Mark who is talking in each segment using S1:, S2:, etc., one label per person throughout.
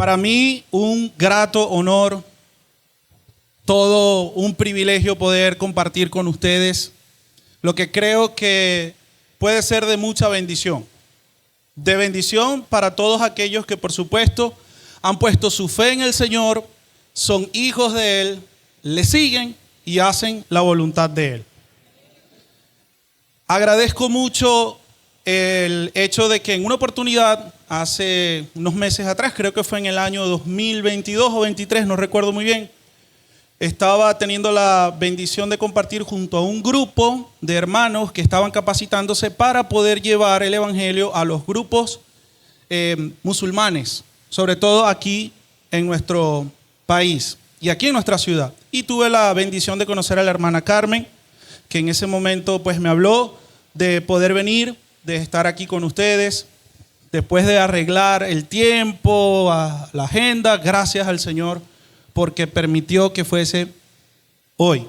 S1: Para mí un grato honor, todo un privilegio poder compartir con ustedes lo que creo que puede ser de mucha bendición. De bendición para todos aquellos que por supuesto han puesto su fe en el Señor, son hijos de Él, le siguen y hacen la voluntad de Él. Agradezco mucho el hecho de que en una oportunidad, hace unos meses atrás, creo que fue en el año 2022 o 2023, no recuerdo muy bien, estaba teniendo la bendición de compartir junto a un grupo de hermanos que estaban capacitándose para poder llevar el evangelio a los grupos musulmanes, sobre todo aquí en nuestro país y aquí en nuestra ciudad. Y tuve la bendición de conocer a la hermana Carmen, que en ese momento pues me habló de poder venir, de estar aquí con ustedes, después de arreglar el tiempo, la agenda, gracias al Señor porque permitió que fuese hoy.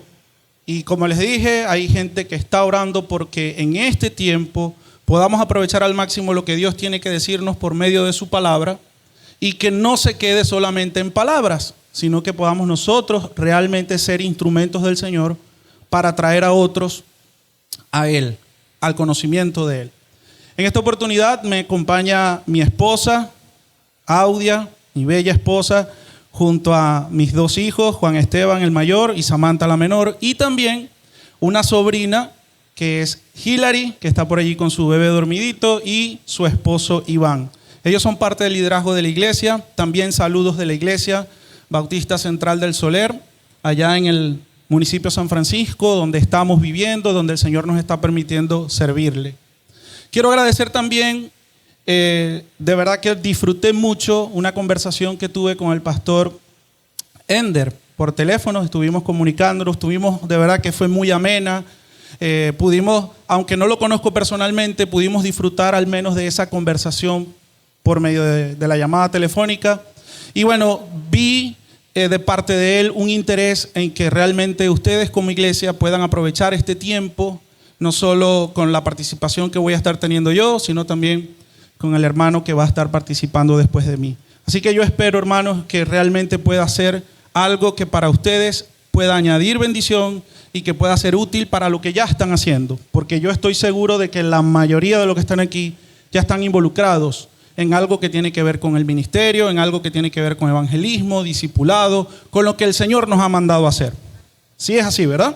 S1: Y como les dije, hay gente que está orando porque en este tiempo podamos aprovechar al máximo lo que Dios tiene que decirnos por medio de su palabra y que no se quede solamente en palabras, sino que podamos nosotros realmente ser instrumentos del Señor para traer a otros a Él, al conocimiento de Él. En esta oportunidad me acompaña mi esposa, Audia, mi bella esposa, junto a mis dos hijos, Juan Esteban el mayor y Samantha la menor, y también una sobrina que es Hilary, que está por allí con su bebé dormidito, y su esposo Iván. Ellos son parte del liderazgo de la iglesia. También saludos de la iglesia Bautista Central del Soler, allá en el municipio de San Francisco, donde estamos viviendo, donde el Señor nos está permitiendo servirle. Quiero agradecer también, de verdad que disfruté mucho una conversación que tuve con el pastor Ender por teléfono. Estuvimos comunicándonos, de verdad que fue muy amena. Pudimos, aunque no lo conozco personalmente, pudimos disfrutar al menos de esa conversación por medio de la llamada telefónica. Y bueno, vi de parte de él un interés en que realmente ustedes como iglesia puedan aprovechar este tiempo, no solo con la participación que voy a estar teniendo yo, sino también con el hermano que va a estar participando después de mí. Así que yo espero, hermanos, que realmente pueda ser algo que para ustedes pueda añadir bendición y que pueda ser útil para lo que ya están haciendo, porque yo estoy seguro de que la mayoría de los que están aquí ya están involucrados en algo que tiene que ver con el ministerio, en algo que tiene que ver con evangelismo, discipulado, con lo que el Señor nos ha mandado a hacer. Sí es así, ¿verdad?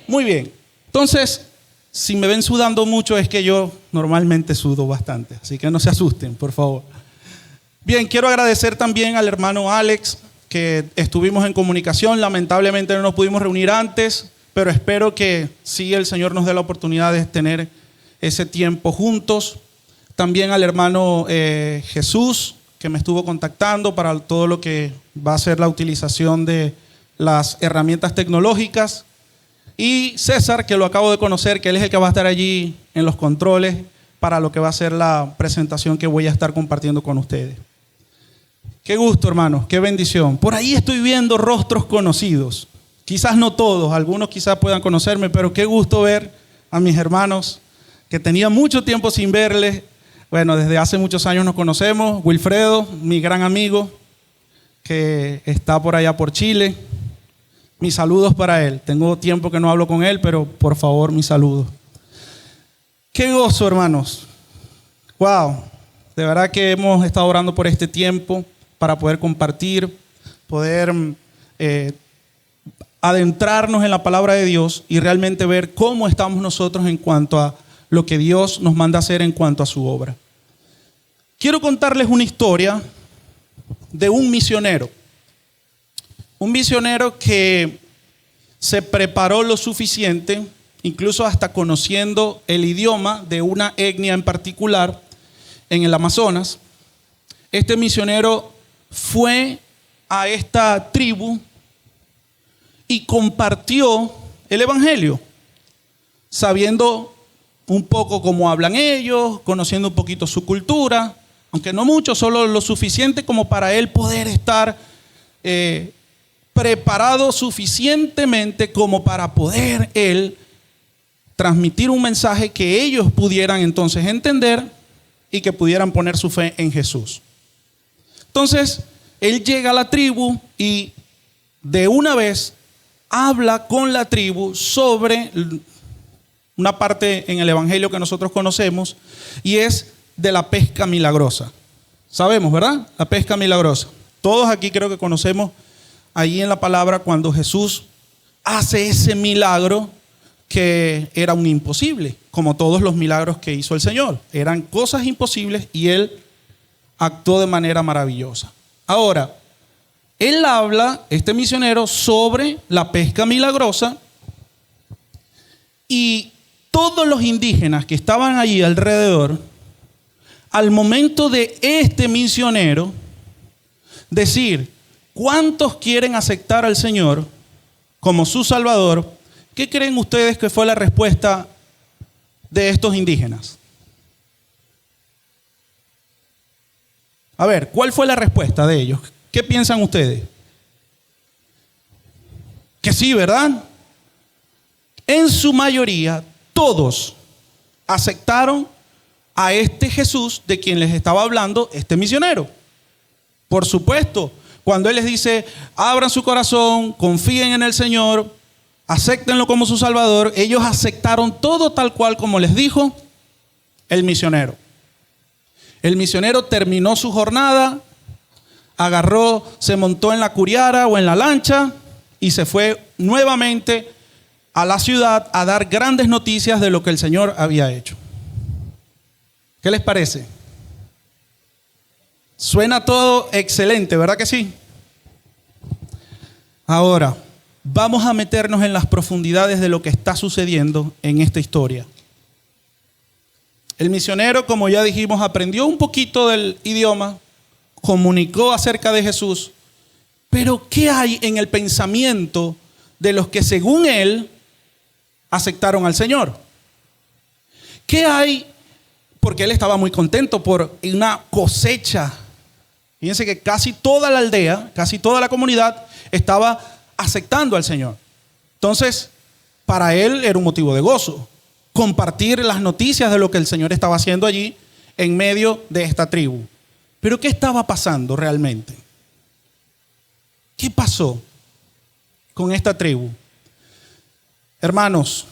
S1: Muy bien. Entonces, si me ven sudando mucho es que yo normalmente sudo bastante, así que no se asusten, por favor. Bien, quiero agradecer también al hermano Alex, que estuvimos en comunicación. Lamentablemente no nos pudimos reunir antes, pero espero que sí el Señor nos dé la oportunidad de tener ese tiempo juntos. También al hermano Jesús, que me estuvo contactando para todo lo que va a ser la utilización de las herramientas tecnológicas. Y César, que lo acabo de conocer, que él es el que va a estar allí en los controles para lo que va a ser la presentación que voy a estar compartiendo con ustedes. Qué gusto, hermanos, qué bendición. Por ahí estoy viendo rostros conocidos. Quizás no todos, algunos quizás puedan conocerme, pero qué gusto ver a mis hermanos que tenía mucho tiempo sin verles. Bueno, desde hace muchos años nos conocemos. Wilfredo, mi gran amigo, que está por allá por Chile. Mis saludos para él. Tengo tiempo que no hablo con él, pero por favor, mis saludos. Qué gozo, hermanos. Wow. De verdad que hemos estado orando por este tiempo para poder compartir, poder adentrarnos en la palabra de Dios y realmente ver cómo estamos nosotros en cuanto a lo que Dios nos manda hacer en cuanto a su obra. Quiero contarles una historia de un misionero. Un misionero que se preparó lo suficiente, incluso hasta conociendo el idioma de una etnia en particular en el Amazonas. Este misionero fue a esta tribu y compartió el evangelio, sabiendo un poco cómo hablan ellos, conociendo un poquito su cultura, aunque no mucho, solo lo suficiente como para él poder estar preparado suficientemente como para poder él transmitir un mensaje que ellos pudieran entonces entender y que pudieran poner su fe en Jesús. Entonces, Él llega a la tribu y de una vez habla con la tribu sobre una parte en el evangelio que nosotros conocemos, y es de la pesca milagrosa. Sabemos, ¿verdad? La pesca milagrosa. Todos aquí creo que conocemos allí en la palabra cuando Jesús hace ese milagro que era un imposible, como todos los milagros que hizo el Señor. Eran cosas imposibles y Él actuó de manera maravillosa. Ahora, Él habla, este misionero, sobre la pesca milagrosa, y todos los indígenas que estaban allí alrededor, al momento de este misionero decir, ¿cuántos quieren aceptar al Señor como su Salvador? ¿Qué creen ustedes que fue la respuesta de estos indígenas? A ver, ¿cuál fue la respuesta de ellos? ¿Qué piensan ustedes? Que sí, ¿verdad? En su mayoría, todos aceptaron a este Jesús de quien les estaba hablando este misionero. Por supuesto, cuando Él les dice, abran su corazón, confíen en el Señor, acéptenlo como su Salvador, ellos aceptaron todo tal cual como les dijo el misionero. El misionero terminó su jornada, agarró, se montó en la curiara o en la lancha y se fue nuevamente a la ciudad a dar grandes noticias de lo que el Señor había hecho. ¿Qué les parece? Suena todo excelente, ¿verdad que sí? Ahora, vamos a meternos en las profundidades de lo que está sucediendo en esta historia. El misionero, como ya dijimos, aprendió un poquito del idioma, comunicó acerca de Jesús, pero ¿qué hay en el pensamiento de los que según él aceptaron al Señor? ¿Qué hay? Porque él estaba muy contento por una cosecha. Fíjense que casi toda la aldea, casi toda la comunidad estaba aceptando al Señor. Entonces, para él era un motivo de gozo compartir las noticias de lo que el Señor estaba haciendo allí en medio de esta tribu. Pero ¿qué estaba pasando realmente? ¿Qué pasó con esta tribu? Hermanos,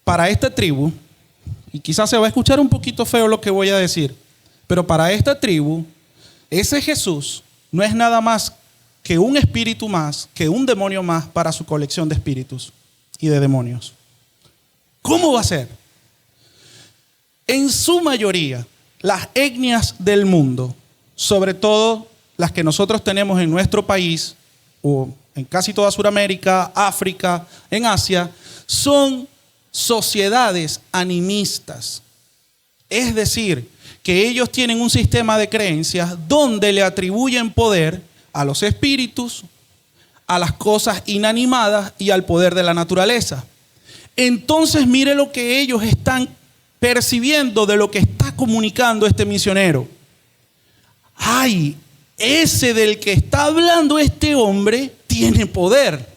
S1: para esta tribu, y quizás se va a escuchar un poquito feo lo que voy a decir, pero para esta tribu, ese Jesús no es nada más que un espíritu más, que un demonio más para su colección de espíritus y de demonios. ¿Cómo va a ser? En su mayoría, las etnias del mundo, sobre todo las que nosotros tenemos en nuestro país, o en casi toda Sudamérica, África, en Asia, son sociedades animistas. Es decir, que ellos tienen un sistema de creencias donde le atribuyen poder a los espíritus, a las cosas inanimadas y al poder de la naturaleza. Entonces mire lo que ellos están percibiendo de lo que está comunicando este misionero. Ay, ese del que está hablando este hombre tiene poder.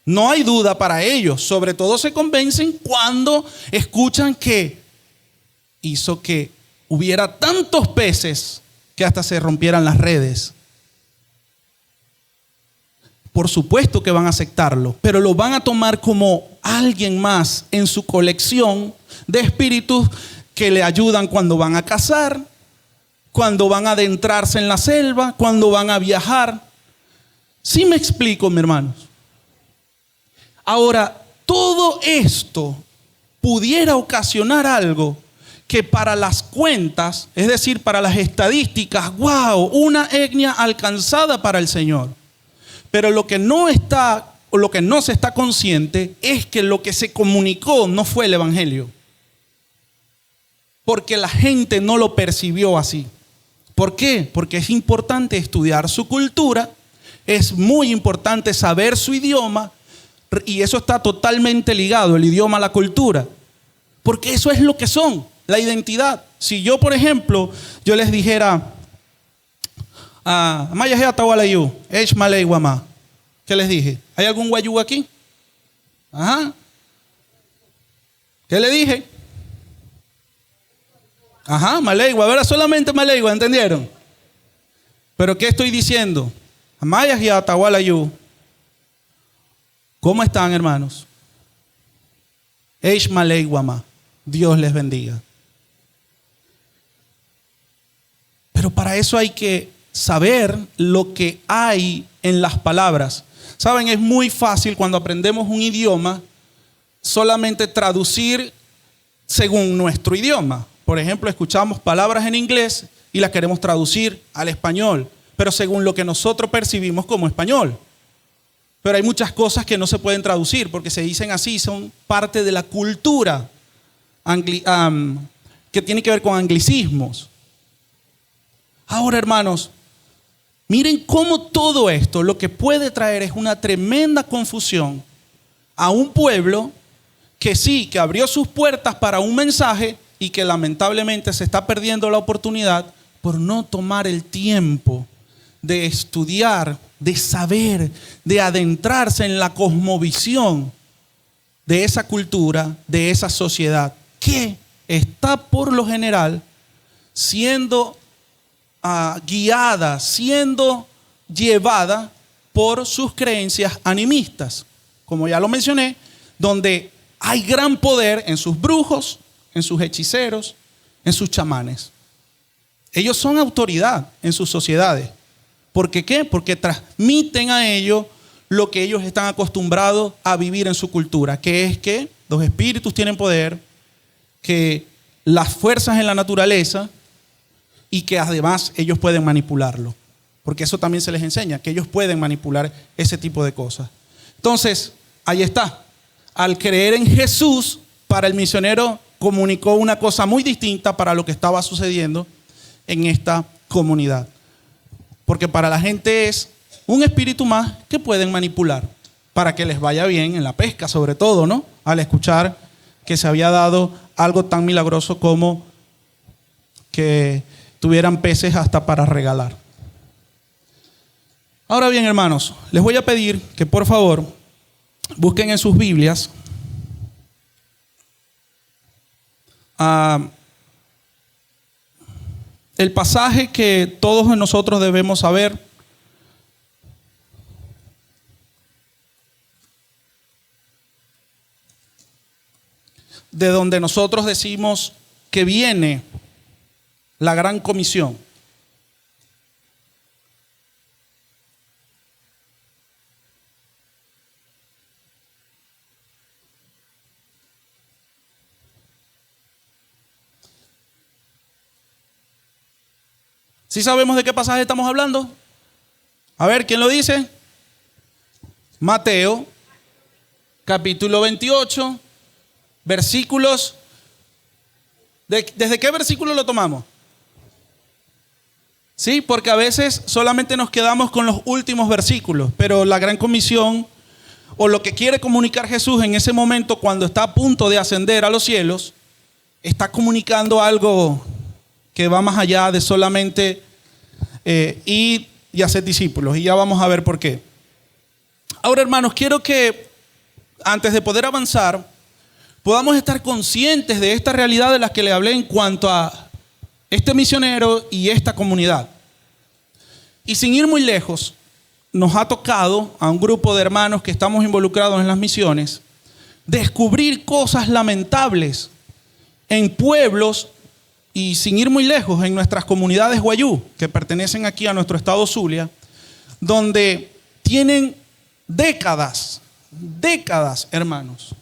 S1: No hay duda para ellos. Sobre todo se convencen cuando escuchan que hizo que hubiera tantos peces que hasta se rompieran las redes. Por supuesto que van a aceptarlo, pero lo van a tomar como alguien más en su colección de espíritus que le ayudan cuando van a cazar, cuando van a adentrarse en la selva, cuando van a viajar. ¿Sí me explico, mis hermanos? Ahora, todo esto pudiera ocasionar algo que para las cuentas, es decir, para las estadísticas, wow, una etnia alcanzada para el Señor. Pero lo que no se está consciente es que lo que se comunicó no fue el evangelio. Porque la gente no lo percibió así. ¿Por qué? Porque es importante estudiar su cultura, es muy importante saber su idioma, y eso está totalmente ligado, el idioma a la cultura. Porque eso es lo que son, la identidad. Si yo, por ejemplo, yo les dijera, ¿qué les dije? ¿Hay algún guayú aquí? Ajá. ¿Qué le dije? Ajá, Malegua, ¿verdad? Solamente Malegua, ¿entendieron? Pero ¿qué estoy diciendo? Amayas y Atahualayú. ¿Cómo están, hermanos? Eish Malay Guamá. Dios les bendiga. Pero para eso hay que saber lo que hay en las palabras. Saben, es muy fácil cuando aprendemos un idioma solamente traducir según nuestro idioma. Por ejemplo, escuchamos palabras en inglés y las queremos traducir al español, pero según lo que nosotros percibimos como español. Pero hay muchas cosas que no se pueden traducir porque se dicen así, son parte de la cultura que tiene que ver con anglicismos. Ahora, hermanos, miren cómo todo esto lo que puede traer es una tremenda confusión a un pueblo que sí, que abrió sus puertas para un mensaje y que lamentablemente se está perdiendo la oportunidad por no tomar el tiempo de estudiar, de saber, de adentrarse en la cosmovisión de esa cultura, de esa sociedad, que está por lo general siendo guiada, siendo llevada por sus creencias animistas, como ya lo mencioné, donde hay gran poder en sus brujos, en sus hechiceros, en sus chamanes. Ellos son autoridad en sus sociedades. ¿Por qué? Porque transmiten a ellos lo que ellos están acostumbrados a vivir en su cultura, que es que los espíritus tienen poder, que las fuerzas en la naturaleza y que además ellos pueden manipularlo. Porque eso también se les enseña, que ellos pueden manipular ese tipo de cosas. Entonces, ahí está. Al creer en Jesús, para el misionero comunicó una cosa muy distinta para lo que estaba sucediendo en esta comunidad. Porque para la gente es un espíritu más que pueden manipular para que les vaya bien en la pesca, sobre todo, ¿no? Al escuchar que se había dado algo tan milagroso como que tuvieran peces hasta para regalar. Ahora bien, hermanos, les voy a pedir que por favor busquen en sus Biblias el pasaje que todos nosotros debemos saber. De donde nosotros decimos que viene la gran comisión. ¿Sí sabemos de qué pasaje estamos hablando? A ver, ¿quién lo dice? Mateo, capítulo 28, versículos. ¿Desde qué versículo lo tomamos? Sí, porque a veces solamente nos quedamos con los últimos versículos, pero la gran comisión o lo que quiere comunicar Jesús en ese momento cuando está a punto de ascender a los cielos, está comunicando algo que va más allá de solamente ir y hacer discípulos. Y ya vamos a ver por qué. Ahora, hermanos, quiero que antes de poder avanzar, podamos estar conscientes de esta realidad de las que le hablé en cuanto a este misionero y esta comunidad. Y sin ir muy lejos, nos ha tocado a un grupo de hermanos que estamos involucrados en las misiones descubrir cosas lamentables en pueblos y sin ir muy lejos en nuestras comunidades guayú, que pertenecen aquí a nuestro estado Zulia, donde tienen décadas, hermanos,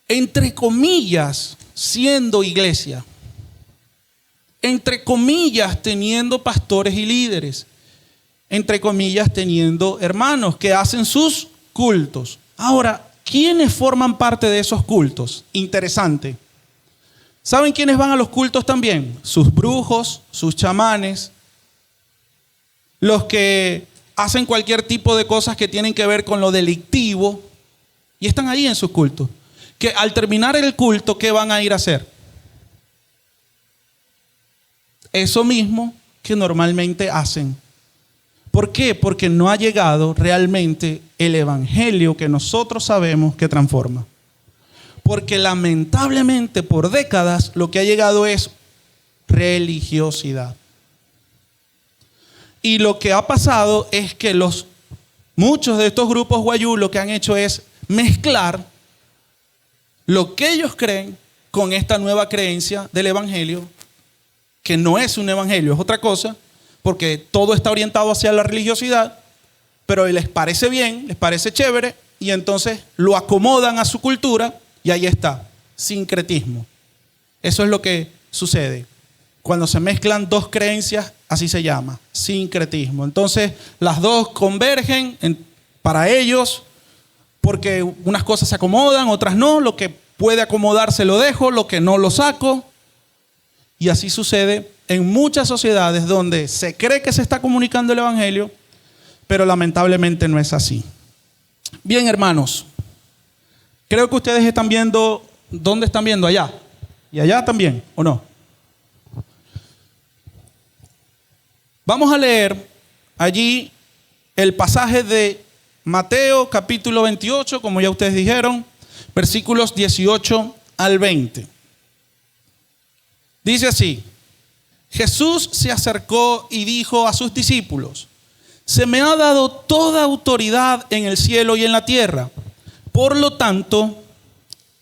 S1: entre comillas, siendo iglesia, entre comillas, teniendo pastores y líderes, entre comillas, teniendo hermanos que hacen sus cultos. Ahora, ¿quiénes forman parte de esos cultos? Interesante. ¿Saben quiénes van a los cultos también? Sus brujos, sus chamanes, los que hacen cualquier tipo de cosas que tienen que ver con lo delictivo y están ahí en sus cultos. Que al terminar el culto, ¿qué van a ir a hacer? Eso mismo que normalmente hacen. ¿Por qué? Porque no ha llegado realmente el evangelio que nosotros sabemos que transforma. Porque lamentablemente por décadas lo que ha llegado es religiosidad. Y lo que ha pasado es que muchos de estos grupos guayú lo que han hecho es mezclar lo que ellos creen con esta nueva creencia del evangelio, que no es un evangelio, es otra cosa, porque todo está orientado hacia la religiosidad, pero les parece bien, les parece chévere, y entonces lo acomodan a su cultura y ahí está, sincretismo. Eso es lo que sucede. Cuando se mezclan dos creencias, así se llama, sincretismo. Entonces, las dos convergen para ellos, porque unas cosas se acomodan, otras no. Lo que puede acomodarse lo dejo, lo que no lo saco. Y así sucede en muchas sociedades donde se cree que se está comunicando el evangelio, pero lamentablemente no es así. Bien, hermanos, creo que ustedes están viendo, ¿dónde están viendo? Allá. ¿Y allá también, o no? Vamos a leer allí el pasaje de Mateo capítulo 28, como ya ustedes dijeron, versículos 18 al 20. Dice así: Jesús se acercó y dijo a sus discípulos: se me ha dado toda autoridad en el cielo y en la tierra. Por lo tanto,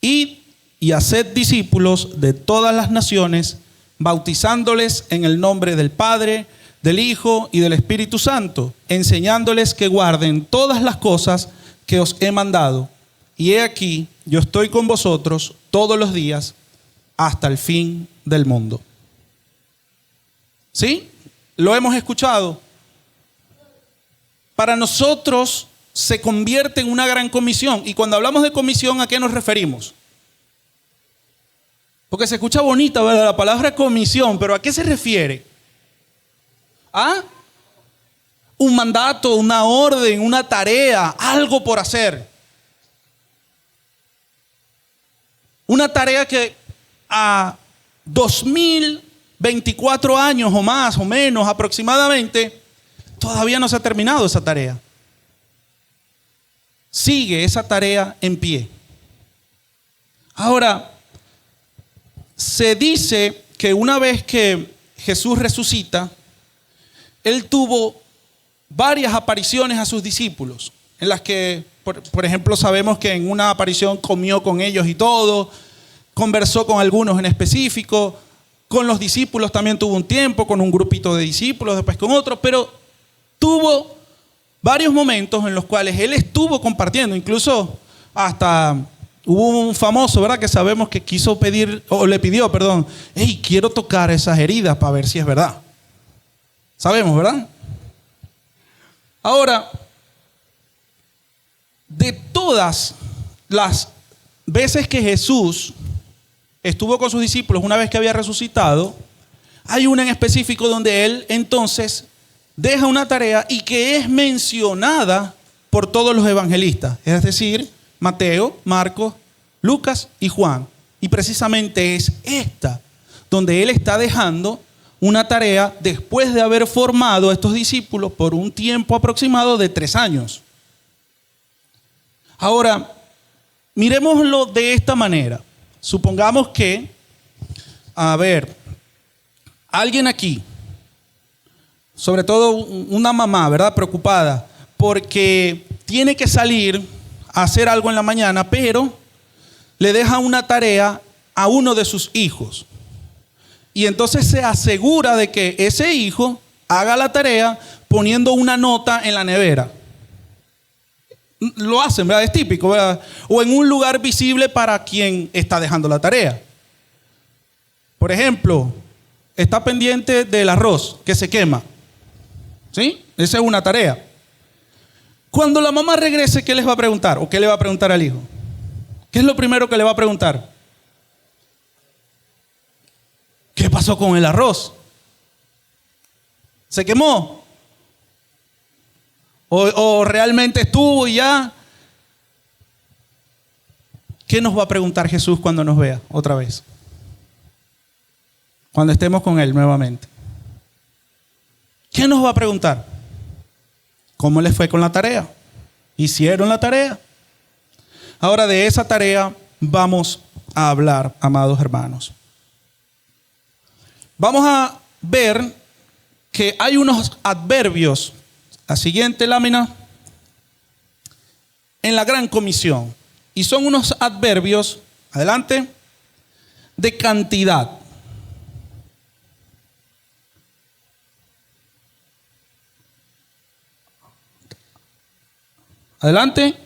S1: id y haced discípulos de todas las naciones, bautizándoles en el nombre del Padre, del Hijo y del Espíritu Santo, enseñándoles que guarden todas las cosas que os he mandado. Y he aquí, yo estoy con vosotros todos los días hasta el fin del mundo. ¿Sí? Lo hemos escuchado. Para nosotros se convierte en una gran comisión. Y cuando hablamos de comisión, ¿a qué nos referimos? Porque se escucha bonita, ¿verdad?, la palabra comisión, pero ¿a qué se refiere? ¿A? Un mandato, una orden, una tarea, algo por hacer. Una tarea que a 2024 años o más o menos aproximadamente, todavía no se ha terminado esa tarea. Sigue esa tarea en pie. Ahora, se dice que una vez que Jesús resucita, Él tuvo varias apariciones a sus discípulos, en las que, por ejemplo, sabemos que en una aparición comió con ellos y todo, conversó con algunos en específico, con los discípulos también tuvo un tiempo, con un grupito de discípulos, después con otros, pero tuvo varios momentos en los cuales Él estuvo compartiendo, incluso hasta hubo un famoso, ¿verdad?, que sabemos que quiso pedir, o le pidió, perdón, hey, quiero tocar esas heridas para ver si es verdad. Sabemos, ¿verdad? Ahora, de todas las veces que Jesús estuvo con sus discípulos una vez que había resucitado, hay una en específico donde Él entonces deja una tarea y que es mencionada por todos los evangelistas, es decir, Mateo, Marcos, Lucas y Juan. Y precisamente es esta, donde Él está dejando una tarea después de haber formado a estos discípulos por un tiempo aproximado de 3 años. Ahora, miremoslo de esta manera. Supongamos que, alguien aquí, sobre todo una mamá, ¿verdad?, preocupada, porque tiene que salir a hacer algo en la mañana, pero le deja una tarea a uno de sus hijos. Y entonces se asegura de que ese hijo haga la tarea poniendo una nota en la nevera. Lo hacen, ¿verdad? Es típico, ¿verdad? O en un lugar visible para quien está dejando la tarea. Por ejemplo, está pendiente del arroz que se quema. ¿Sí? Esa es una tarea. Cuando la mamá regrese, ¿qué les va a preguntar? ¿O qué le va a preguntar al hijo? ¿Qué es lo primero que le va a preguntar? ¿Qué pasó con el arroz? ¿Se quemó? ¿O realmente estuvo y ya? ¿Qué nos va a preguntar Jesús cuando nos vea otra vez? Cuando estemos con Él nuevamente. ¿Qué nos va a preguntar? ¿Cómo les fue con la tarea? ¿Hicieron la tarea? Ahora de esa tarea vamos a hablar, amados hermanos. Vamos a ver que hay unos adverbios, la siguiente lámina, en la Gran Comisión. Y son unos adverbios, adelante, de cantidad. Adelante.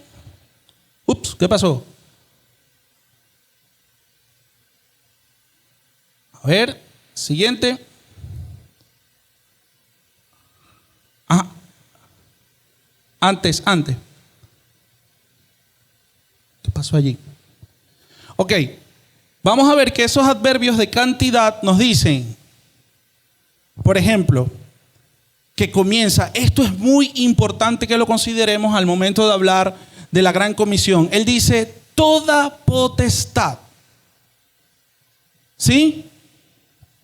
S1: Ups, ¿qué pasó? A ver, siguiente. Ajá. Antes. ¿Qué pasó allí? Ok, vamos a ver que esos adverbios de cantidad nos dicen, por ejemplo, que comienza, esto es muy importante que lo consideremos al momento de hablar de la Gran Comisión. Él dice, toda potestad. ¿Sí?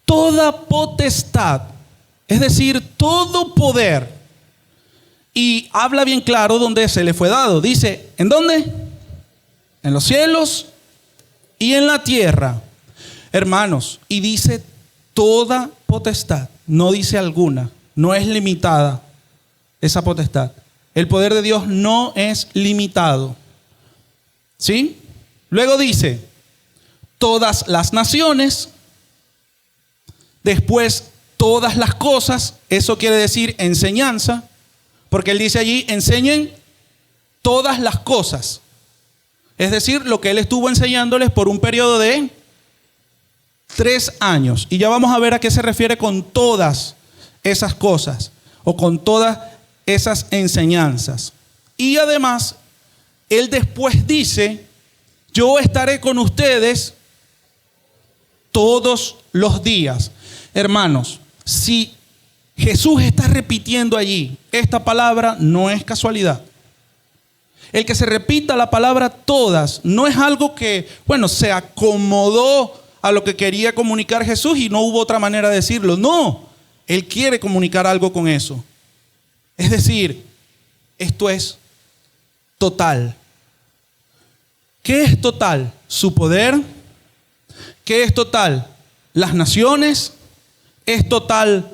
S1: Toda potestad. Es decir, todo poder. Y habla bien claro dónde se le fue dado. Dice, ¿en dónde? En los cielos y en la tierra. Hermanos, y dice toda potestad. No dice alguna. No es limitada esa potestad. El poder de Dios no es limitado. ¿Sí? Luego dice, todas las naciones. Después, todas las cosas. Eso quiere decir enseñanza. Porque él dice allí, enseñen todas las cosas. Es decir, lo que él estuvo enseñándoles por un periodo de 3 años. Y ya vamos a ver a qué se refiere con todas esas cosas o con todas esas enseñanzas. Y además, él después dice, yo estaré con ustedes todos los días. Hermanos, si Jesús está repitiendo allí esta palabra, no es casualidad. El que se repita la palabra todas no es algo que, se acomodó a lo que quería comunicar Jesús y no hubo otra manera de decirlo. No, Él quiere comunicar algo con eso. Es decir, esto es total. ¿Qué es total? Su poder. ¿Qué es total? Las naciones. Es total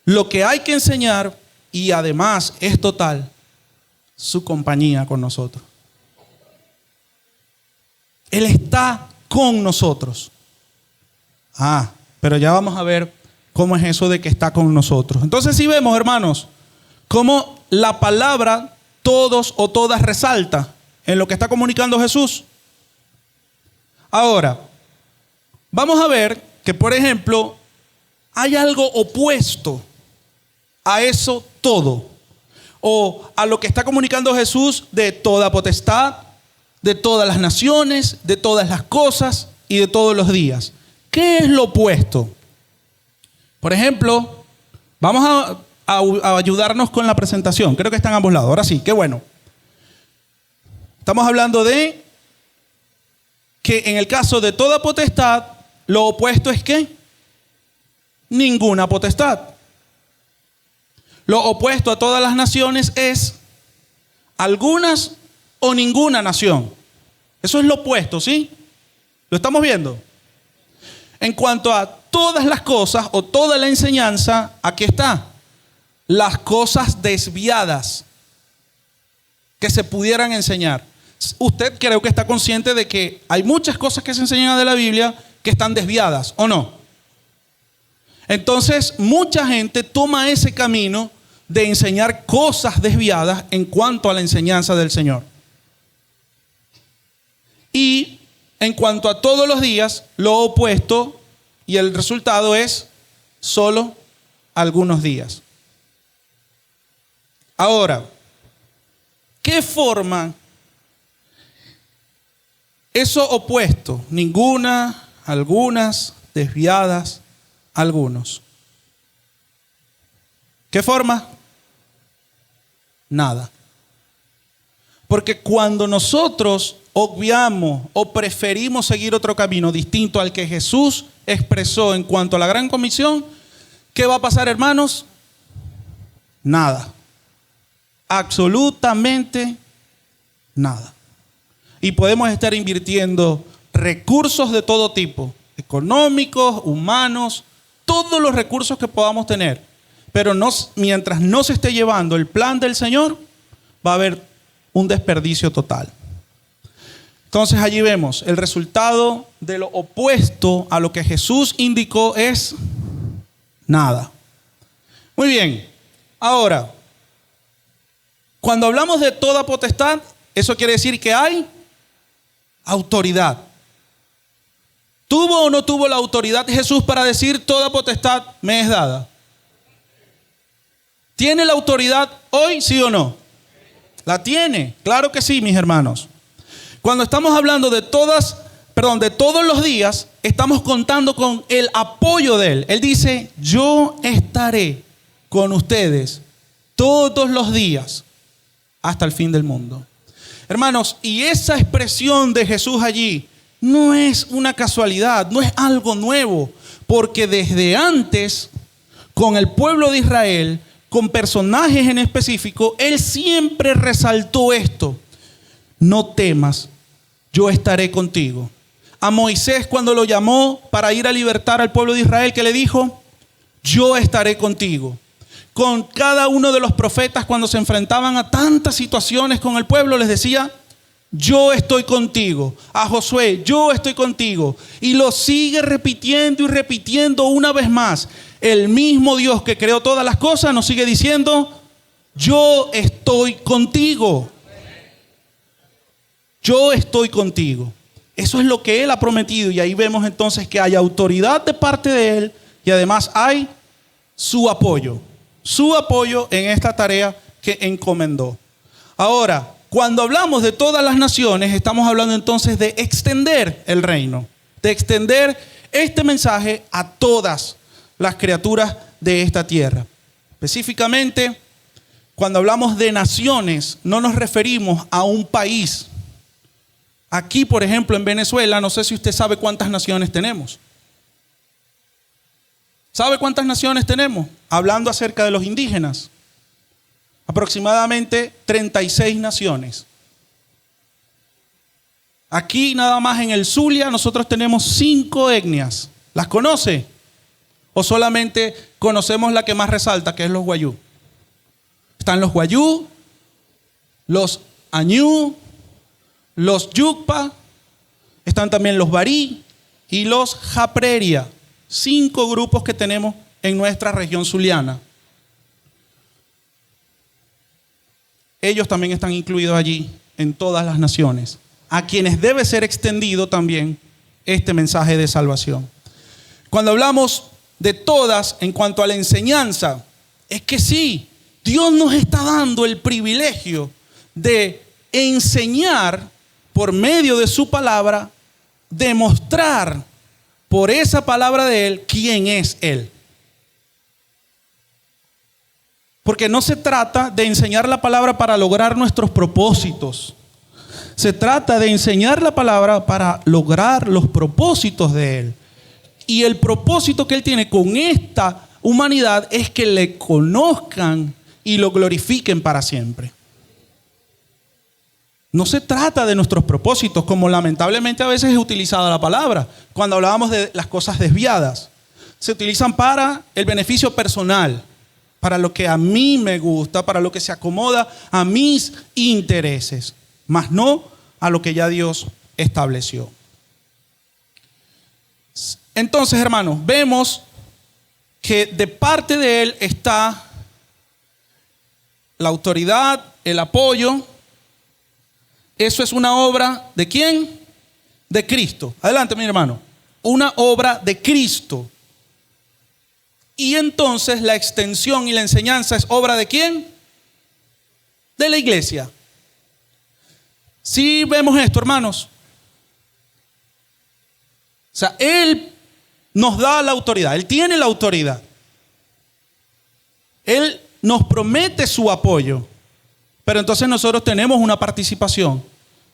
S1: lo que hay que enseñar y además es total su compañía con nosotros. Él está con nosotros. Pero ya vamos a ver cómo es eso de que está con nosotros. Entonces sí vemos, hermanos, cómo la palabra todos o todas resalta en lo que está comunicando Jesús. Ahora, vamos a ver que, por ejemplo, hay algo opuesto a eso todo, o a lo que está comunicando Jesús de toda potestad, de todas las naciones, de todas las cosas y de todos los días. ¿Qué es lo opuesto? Por ejemplo, vamos a ayudarnos con la presentación. Creo que están a ambos lados. Ahora sí, qué bueno. Estamos hablando de que en el caso de toda potestad, lo opuesto es ¿qué? Ninguna potestad. Lo opuesto a todas las naciones es algunas o ninguna nación. Eso es lo opuesto, ¿sí? ¿Lo estamos viendo? En cuanto a todas las cosas o toda la enseñanza, aquí está. Las cosas desviadas que se pudieran enseñar. Usted creo que está consciente de que hay muchas cosas que se enseñan de la Biblia que están desviadas, ¿o no? Entonces, mucha gente toma ese camino de enseñar cosas desviadas en cuanto a la enseñanza del Señor. Y en cuanto a todos los días, lo opuesto y el resultado es solo algunos días. Ahora, ¿qué forma eso opuesto? Ninguna, algunas, desviadas, algunos. ¿Qué forma? Nada. Porque cuando nosotros obviamos o preferimos seguir otro camino distinto al que Jesús expresó en cuanto a la Gran Comisión, ¿qué va a pasar, hermanos? Nada. Absolutamente nada. Y podemos estar invirtiendo recursos de todo tipo, económicos, humanos, todos los recursos que podamos tener. pero mientras no se esté llevando el plan del Señor, va a haber un desperdicio total. Entonces allí vemos el resultado de lo opuesto a lo que Jesús indicó es nada. Muy bien, ahora, cuando hablamos de toda potestad, eso quiere decir que hay autoridad. ¿Tuvo o no tuvo la autoridad Jesús para decir toda potestad me es dada? ¿Tiene la autoridad hoy, sí o no? ¿La tiene? Claro que sí, mis hermanos. Cuando estamos hablando de todos los días, estamos contando con el apoyo de Él. Él dice, yo estaré con ustedes todos los días hasta el fin del mundo. Hermanos, y esa expresión de Jesús allí no es una casualidad, no es algo nuevo, porque desde antes, con el pueblo de Israel, con personajes en específico, Él siempre resaltó esto: no temas, yo estaré contigo. A Moisés, cuando lo llamó para ir a libertar al pueblo de Israel, ¿qué le dijo? Yo estaré contigo. Con cada uno de los profetas, cuando se enfrentaban a tantas situaciones con el pueblo, les decía, yo estoy contigo. A Josué, yo estoy contigo. Y lo sigue repitiendo y repitiendo una vez más. El mismo Dios que creó todas las cosas nos sigue diciendo, yo estoy contigo. Yo estoy contigo. Eso es lo que Él ha prometido. Y ahí vemos entonces que hay autoridad de parte de Él y además hay su apoyo en esta tarea que encomendó. Ahora, cuando hablamos de todas las naciones, estamos hablando entonces de extender el reino, de extender este mensaje a todas las criaturas de esta tierra. Específicamente, cuando hablamos de naciones, no nos referimos a un país. Aquí, por ejemplo, en Venezuela, no sé si usted sabe cuántas naciones tenemos. ¿Sabe cuántas naciones tenemos? Hablando acerca de los indígenas. Aproximadamente 36 naciones. Aquí nada más en el Zulia nosotros tenemos 5 etnias. ¿Las conoce? ¿O solamente conocemos la que más resalta, que es los guayú? Están los guayú, los añú, los yucpa, están también los barí y los japreria. 5 grupos que tenemos en nuestra región zuliana. Ellos también están incluidos allí en todas las naciones, a quienes debe ser extendido también este mensaje de salvación. Cuando hablamos de todas en cuanto a la enseñanza, es que sí, Dios nos está dando el privilegio de enseñar por medio de su palabra, demostrar por esa palabra de Él quién es Él. Porque no se trata de enseñar la palabra para lograr nuestros propósitos. Se trata de enseñar la palabra para lograr los propósitos de Él. Y el propósito que Él tiene con esta humanidad es que le conozcan y lo glorifiquen para siempre. No se trata de nuestros propósitos, como lamentablemente a veces es utilizada la palabra. Cuando hablábamos de las cosas desviadas, se utilizan para el beneficio personal, para lo que a mí me gusta, para lo que se acomoda a mis intereses, mas no a lo que ya Dios estableció. Entonces, hermanos, vemos que de parte de Él está la autoridad, el apoyo. Eso es una obra ¿de quién? De Cristo. Adelante, mi hermano. Una obra de Cristo. Y entonces la extensión y la enseñanza es obra ¿de quién? De la iglesia. Sí vemos esto, hermanos. O sea, Él nos da la autoridad. Él tiene la autoridad. Él nos promete su apoyo. Pero entonces nosotros tenemos una participación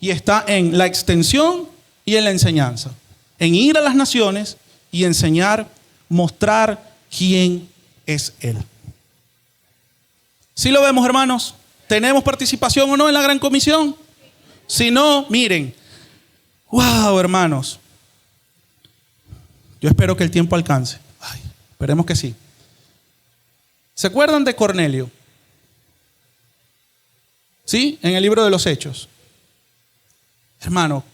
S1: y está en la extensión y en la enseñanza. En ir a las naciones y enseñar, mostrar quién es Él. ¿Sí lo vemos, hermanos? ¿Tenemos participación o no en la gran comisión? Si no, miren. ¡Wow, hermanos! Yo espero que el tiempo alcance. Ay, esperemos que sí. ¿Se acuerdan de Cornelio? ¿Sí? En el libro de los Hechos. Hermano,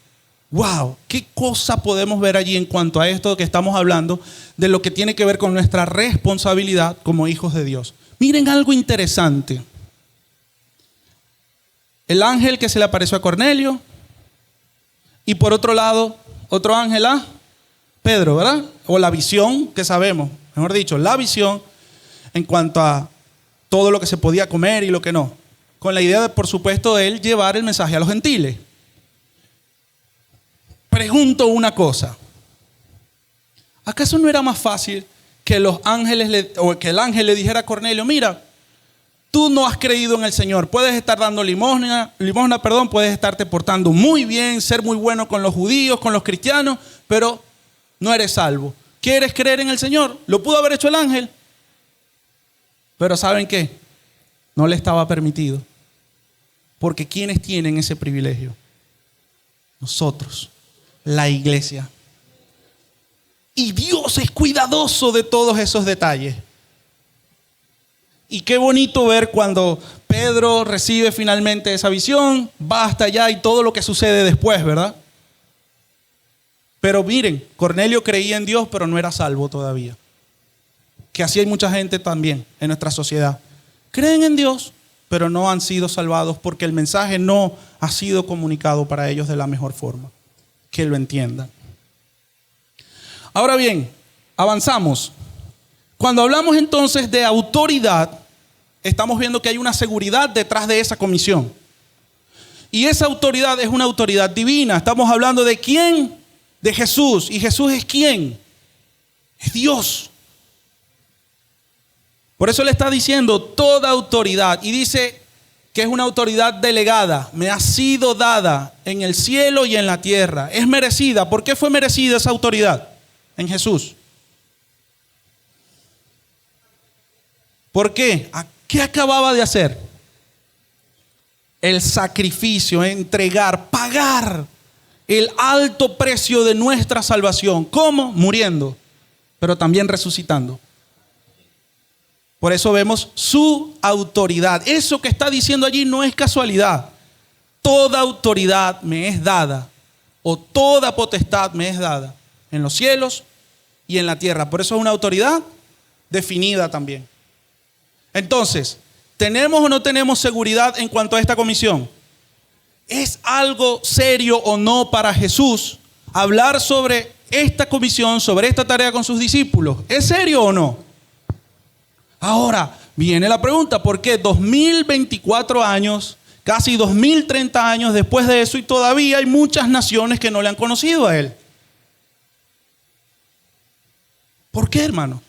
S1: wow, qué cosa podemos ver allí en cuanto a esto que estamos hablando, de lo que tiene que ver con nuestra responsabilidad como hijos de Dios. Miren algo interesante. El ángel que se le apareció a Cornelio y por otro lado, otro ángel a Pedro, ¿verdad? O la visión que sabemos, mejor dicho, la visión en cuanto a todo lo que se podía comer y lo que no. Con la idea de, por supuesto, de él llevar el mensaje a los gentiles. Pregunto una cosa. ¿Acaso no era más fácil que los ángeles o que el ángel le dijera a Cornelio, mira, tú no has creído en el Señor, puedes estar dando limosna, puedes estarte portando muy bien, ser muy bueno con los judíos, con los cristianos, pero no eres salvo. ¿Quieres creer en el Señor? Lo pudo haber hecho el ángel. Pero ¿saben qué? No le estaba permitido. Porque ¿quiénes tienen ese privilegio? Nosotros, la iglesia. Y Dios es cuidadoso de todos esos detalles. Y qué bonito ver cuando Pedro recibe finalmente esa visión, va hasta allá y todo lo que sucede después, ¿verdad? Pero miren, Cornelio creía en Dios, pero no era salvo todavía. Que así hay mucha gente también en nuestra sociedad. Creen en Dios, pero no han sido salvados porque el mensaje no ha sido comunicado para ellos de la mejor forma. Que lo entiendan. Ahora bien, avanzamos. Cuando hablamos entonces de autoridad, estamos viendo que hay una seguridad detrás de esa comisión. Y esa autoridad es una autoridad divina. Estamos hablando de ¿quién? De Jesús. ¿Y Jesús es quién? Es Dios. Por eso le está diciendo toda autoridad. Y dice que es una autoridad delegada. Me ha sido dada en el cielo y en la tierra. Es merecida. ¿Por qué fue merecida esa autoridad en Jesús? ¿Por qué? ¿Qué acababa de hacer? El sacrificio, entregar, pagar el alto precio de nuestra salvación. ¿Cómo? Muriendo, pero también resucitando. Por eso vemos su autoridad. Eso que está diciendo allí no es casualidad. Toda autoridad me es dada, o toda potestad me es dada, en los cielos y en la tierra. Por eso es una autoridad definida también. Entonces, ¿tenemos o no tenemos seguridad en cuanto a esta comisión? ¿Es algo serio o no para Jesús hablar sobre esta comisión, sobre esta tarea con sus discípulos? ¿Es serio o no? Ahora, viene la pregunta, ¿por qué 2024 años, casi 2030 años después de eso y todavía hay muchas naciones que no le han conocido a Él? ¿Por qué, hermano?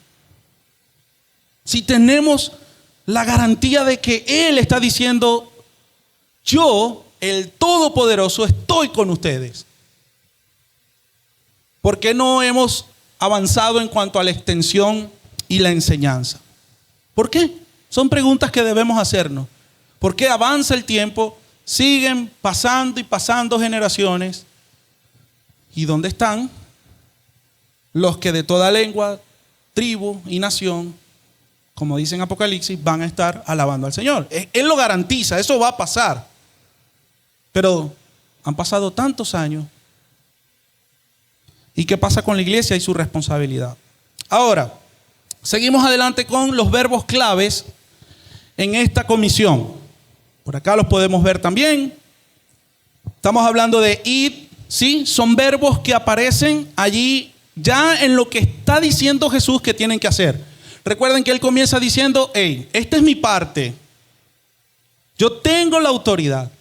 S1: Si tenemos la garantía de que Él está diciendo, yo, el Todopoderoso, estoy con ustedes. ¿Por qué no hemos avanzado en cuanto a la extensión y la enseñanza? ¿Por qué? Son preguntas que debemos hacernos. ¿Por qué avanza el tiempo? Siguen pasando y pasando generaciones. ¿Y dónde están los que de toda lengua, tribu y nación, como dice en Apocalipsis, van a estar alabando al Señor? Él lo garantiza, eso va a pasar. Pero han pasado tantos años. ¿Y qué pasa con la iglesia y su responsabilidad? Ahora, seguimos adelante con los verbos claves en esta comisión. Por acá los podemos ver también. Estamos hablando de id, ¿sí? Son verbos que aparecen allí ya en lo que está diciendo Jesús que tienen que hacer. Recuerden que Él comienza diciendo, hey, esta es mi parte. Yo tengo la autoridad.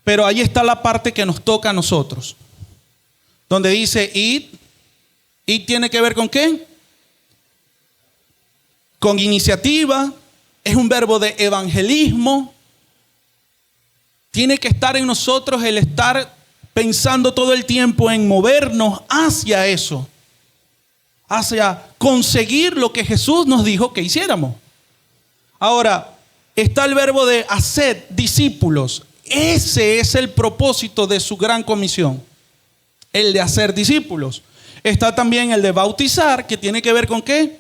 S1: Pero ahí está la parte que nos toca a nosotros. Donde dice id. ¿Id tiene que ver con qué? Con iniciativa. Es un verbo de evangelismo. Tiene que estar en nosotros el estar pensando todo el tiempo en movernos hacia eso. Hacia conseguir lo que Jesús nos dijo que hiciéramos. Ahora, está el verbo de hacer discípulos. Ese es el propósito de su gran comisión. El de hacer discípulos. Está también el de bautizar, que tiene que ver con ¿qué?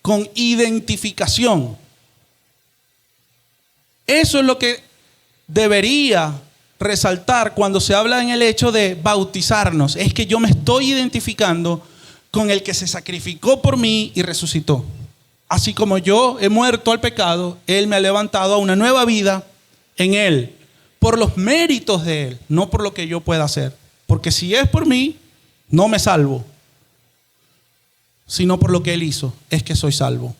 S1: Con identificación. Eso es lo que debería resaltar cuando se habla en el hecho de bautizarnos. Es que yo me estoy identificando con el que se sacrificó por mí y resucitó. Así como yo he muerto al pecado, Él me ha levantado a una nueva vida en Él, por los méritos de Él, no por lo que yo pueda hacer. Porque si es por mí, no me salvo, sino por lo que Él hizo, es que soy salvo.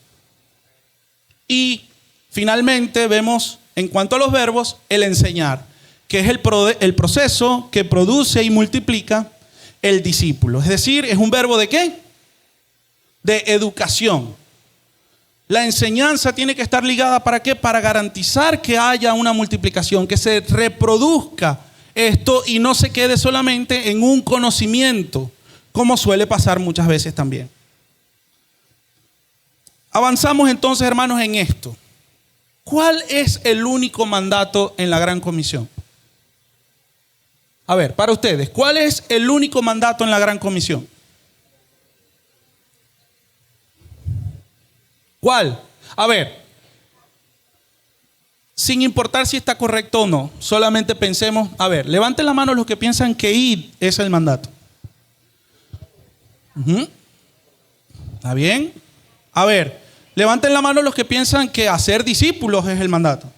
S1: Y finalmente vemos, en cuanto a los verbos, el enseñar, que es el proceso que produce y multiplica el discípulo. Es decir, es un verbo ¿de qué? De educación. La enseñanza tiene que estar ligada ¿para qué? Para garantizar que haya una multiplicación, que se reproduzca esto y no se quede solamente en un conocimiento, como suele pasar muchas veces también. Avanzamos entonces, hermanos, en esto. ¿Cuál es el único mandato en la Gran Comisión? A ver, para ustedes, ¿cuál es el único mandato en la Gran Comisión? ¿Cuál? A ver, sin importar si está correcto o no, solamente pensemos, a ver, levanten la mano los que piensan que ir es el mandato. ¿Está bien? A ver, levanten la mano los que piensan que hacer discípulos es el mandato.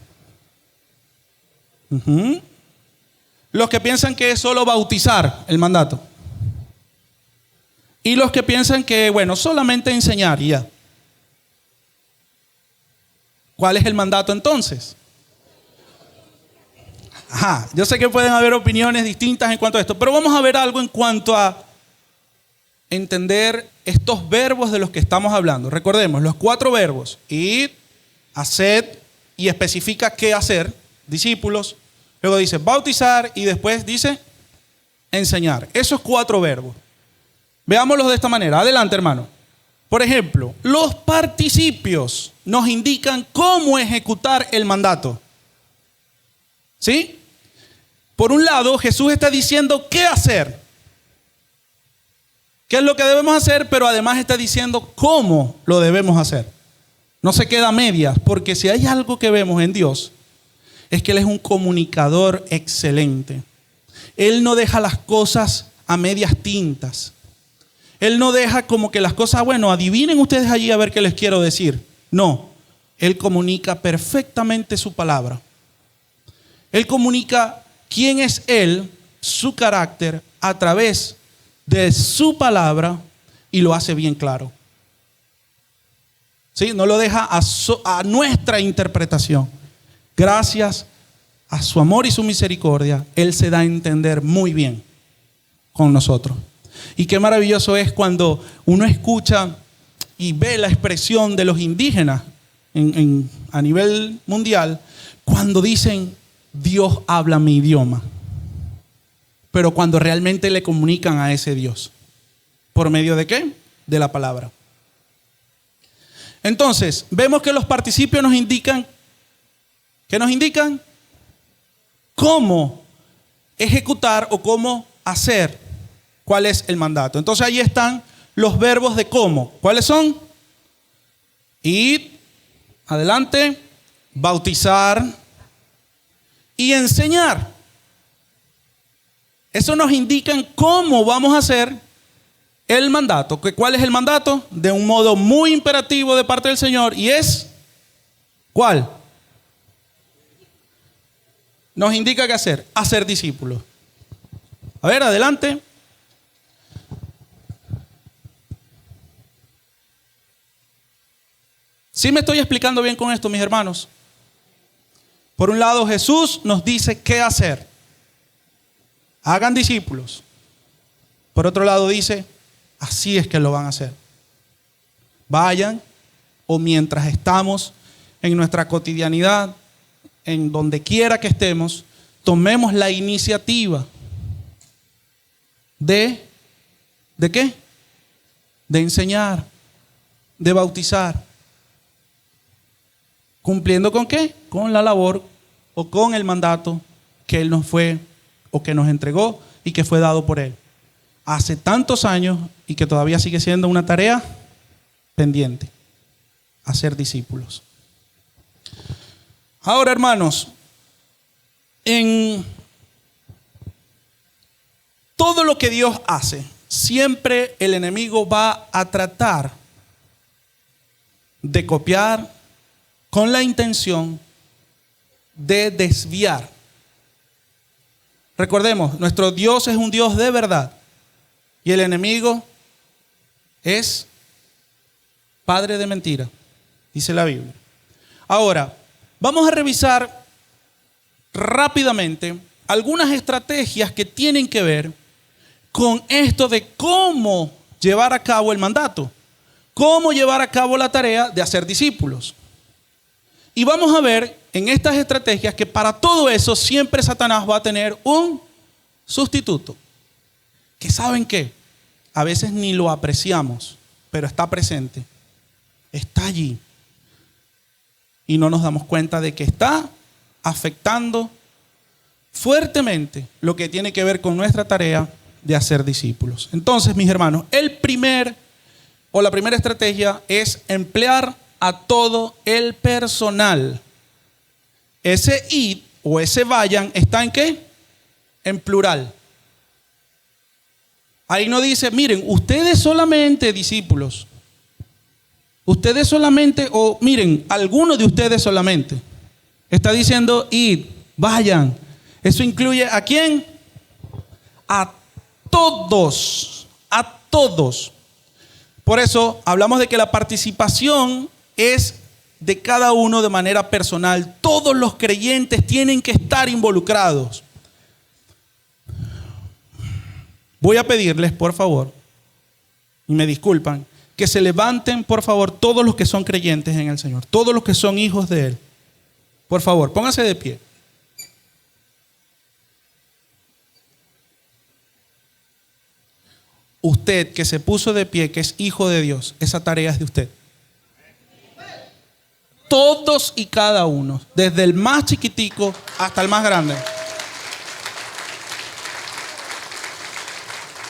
S1: Los que piensan que es solo bautizar el mandato. Y los que piensan que, bueno, solamente enseñar y ya. ¿Cuál es el mandato entonces? Ajá, yo sé que pueden haber opiniones distintas en cuanto a esto, pero vamos a ver algo en cuanto a entender estos verbos de los que estamos hablando. Recordemos, los 4 verbos: ir, hacer, y especifica qué hacer, discípulos. Luego dice bautizar y después dice enseñar. Esos 4 verbos. Veámoslos de esta manera. Adelante, hermano. Por ejemplo, los participios nos indican cómo ejecutar el mandato. ¿Sí? Por un lado, Jesús está diciendo qué hacer. ¿Qué es lo que debemos hacer? Pero además está diciendo cómo lo debemos hacer. No se queda a medias, porque si hay algo que vemos en Dios, es que Él es un comunicador excelente. Él no deja las cosas a medias tintas. Él no deja como que las cosas, bueno, adivinen ustedes allí a ver qué les quiero decir. No, Él comunica perfectamente su palabra. Él comunica quién es Él, su carácter, a través de su palabra, y lo hace bien claro. ¿Sí? No lo deja a nuestra interpretación. Gracias a su amor y su misericordia, Él se da a entender muy bien con nosotros. Y qué maravilloso es cuando uno escucha y ve la expresión de los indígenas a nivel mundial, cuando dicen: Dios habla mi idioma. Pero cuando realmente le comunican a ese Dios. ¿Por medio de qué? De la palabra. Entonces, vemos que los participios nos indican, ¿qué nos indican? Cómo ejecutar o cómo hacer. ¿Cuál es el mandato? Entonces ahí están los verbos de cómo. ¿Cuáles son? Ir, adelante, bautizar y enseñar. Eso nos indica cómo vamos a hacer el mandato. ¿Cuál es el mandato? De un modo muy imperativo de parte del Señor. Y es, ¿cuál? Nos indica qué hacer. Hacer discípulos. A ver, adelante. ¿Sí me estoy explicando bien con esto, mis hermanos? Por un lado, Jesús nos dice qué hacer. Hagan discípulos. Por otro lado dice, así es que lo van a hacer. Vayan, o mientras estamos en nuestra cotidianidad, en donde quiera que estemos, tomemos la iniciativa ¿de qué? De enseñar, de bautizar. ¿Cumpliendo con qué? Con la labor o con el mandato que Él nos fue o que nos entregó y que fue dado por Él hace tantos años y que todavía sigue siendo una tarea pendiente: hacer discípulos. Ahora, hermanos, en todo lo que Dios hace, siempre el enemigo va a tratar de copiar con la intención de desviar. Recordemos, nuestro Dios es un Dios de verdad y el enemigo es padre de mentira, dice la Biblia. Ahora, vamos a revisar rápidamente algunas estrategias que tienen que ver con esto de cómo llevar a cabo el mandato, cómo llevar a cabo la tarea de hacer discípulos. Y vamos a ver en estas estrategias que para todo eso siempre Satanás va a tener un sustituto. Que ¿saben qué? A veces ni lo apreciamos, pero está presente, está allí. Y no nos damos cuenta de que está afectando fuertemente lo que tiene que ver con nuestra tarea de hacer discípulos. Entonces, mis hermanos, la primera estrategia es emplear a todo el personal. Ese id o ese vayan está ¿en qué? En plural. Ahí no dice, miren, ustedes solamente discípulos. Ustedes solamente, o miren, algunos de ustedes solamente. Está diciendo id, vayan. Eso incluye ¿a quién? A todos, a todos. Por eso hablamos de que la participación es de cada uno de manera personal. Todos los creyentes tienen que estar involucrados. Voy a pedirles, por favor, y me disculpan, que se levanten, por favor, todos los que son creyentes en el Señor, todos los que son hijos de Él. Por favor, pónganse de pie. Usted que se puso de pie, que es hijo de Dios, esa tarea es de usted. Todos y cada uno, desde el más chiquitico hasta el más grande.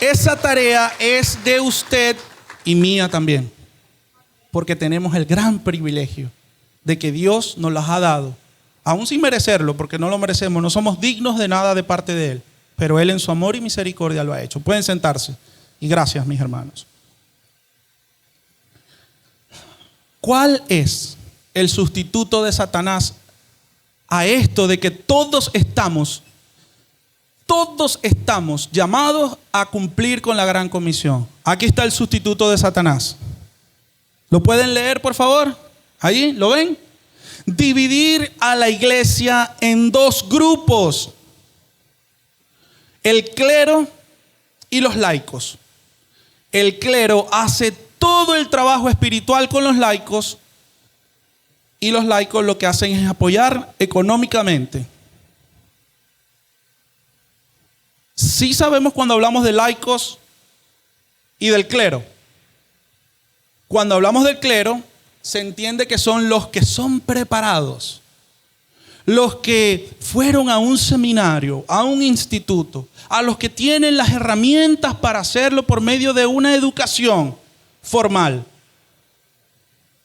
S1: Esa tarea es de usted y mía también, porque tenemos el gran privilegio de que Dios nos las ha dado, aún sin merecerlo, porque no lo merecemos, no somos dignos de nada de parte de Él, pero Él en su amor y misericordia lo ha hecho. Pueden sentarse y gracias, mis hermanos. ¿Cuál es el sustituto de Satanás a esto de que todos estamos llamados a cumplir con la gran comisión? Aquí está el sustituto de Satanás. ¿Lo pueden leer, por favor? ¿Ahí? ¿Lo ven? Dividir a la iglesia en dos grupos: el clero y los laicos. El clero hace todo el trabajo espiritual con los laicos y los laicos lo que hacen es apoyar económicamente. Sí sabemos cuando hablamos de laicos y del clero. Cuando hablamos del clero, se entiende que son los que son preparados, los que fueron a un seminario, a un instituto, a los que tienen las herramientas para hacerlo por medio de una educación formal.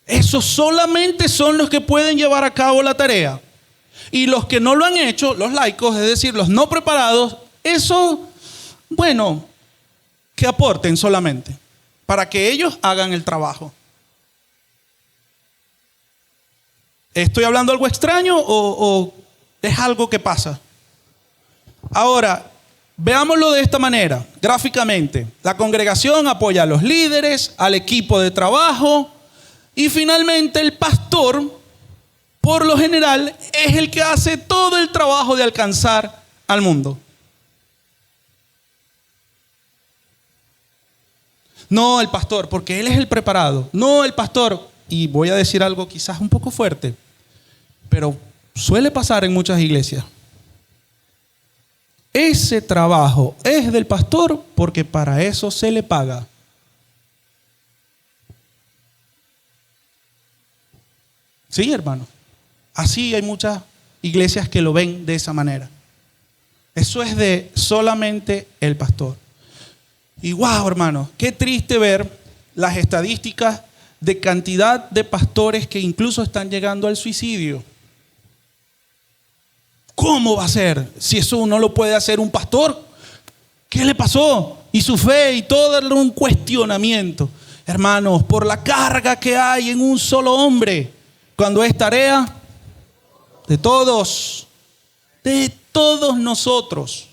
S1: Esos solamente son los que pueden llevar a cabo la tarea. Y los que no lo han hecho, los laicos, es decir, los no preparados, eso, bueno, que aporten solamente para que ellos hagan el trabajo. ¿Estoy hablando algo extraño o es algo que pasa? Ahora, veámoslo de esta manera, gráficamente. La congregación apoya a los líderes, al equipo de trabajo y finalmente el pastor, por lo general, es el que hace todo el trabajo de alcanzar al mundo. No el pastor, porque él es el preparado. No el pastor, y voy a decir algo quizás un poco fuerte, pero suele pasar en muchas iglesias. Ese trabajo es del pastor porque para eso se le paga. Sí, hermano. Así hay muchas iglesias que lo ven de esa manera. Eso es de solamente el pastor. Y wow, hermano, qué triste ver las estadísticas de cantidad de pastores que incluso están llegando al suicidio. ¿Cómo va a ser si eso no lo puede hacer un pastor? ¿Qué le pasó? Y su fe y todo era un cuestionamiento. Hermanos, por la carga que hay en un solo hombre, cuando es tarea de todos nosotros.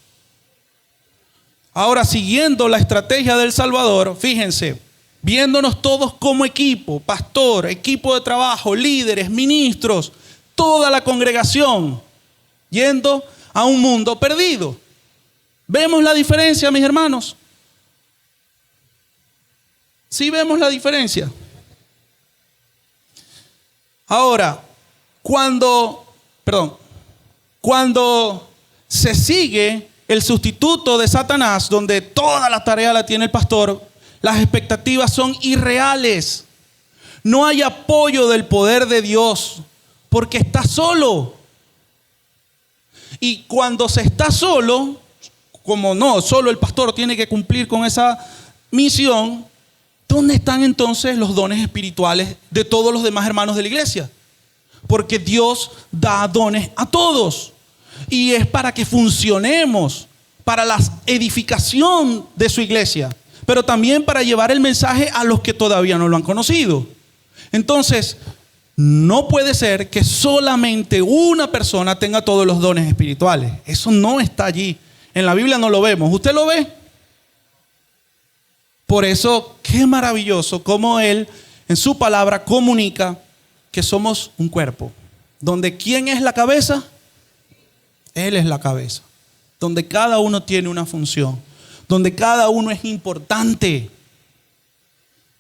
S1: Ahora, siguiendo la estrategia del Salvador, fíjense, viéndonos todos como equipo, pastor, equipo de trabajo, líderes, ministros, toda la congregación, yendo a un mundo perdido. ¿Vemos la diferencia, mis hermanos? ¿Sí vemos la diferencia? Ahora, cuando se sigue el sustituto de Satanás, donde toda la tarea la tiene el pastor, las expectativas son irreales. No hay apoyo del poder de Dios, porque está solo. Y cuando se está solo, como no, solo el pastor tiene que cumplir con esa misión, ¿dónde están entonces los dones espirituales de todos los demás hermanos de la iglesia? Porque Dios da dones a todos. Y es para que funcionemos, para la edificación de su iglesia, pero también para llevar el mensaje a los que todavía no lo han conocido. Entonces, no puede ser que solamente una persona tenga todos los dones espirituales. Eso no está allí. En la Biblia no lo vemos. ¿Usted lo ve? Por eso, qué maravilloso cómo Él en su palabra comunica que somos un cuerpo. Donde ¿quién es la cabeza? Él es la cabeza. Donde cada uno tiene una función. Donde cada uno es importante.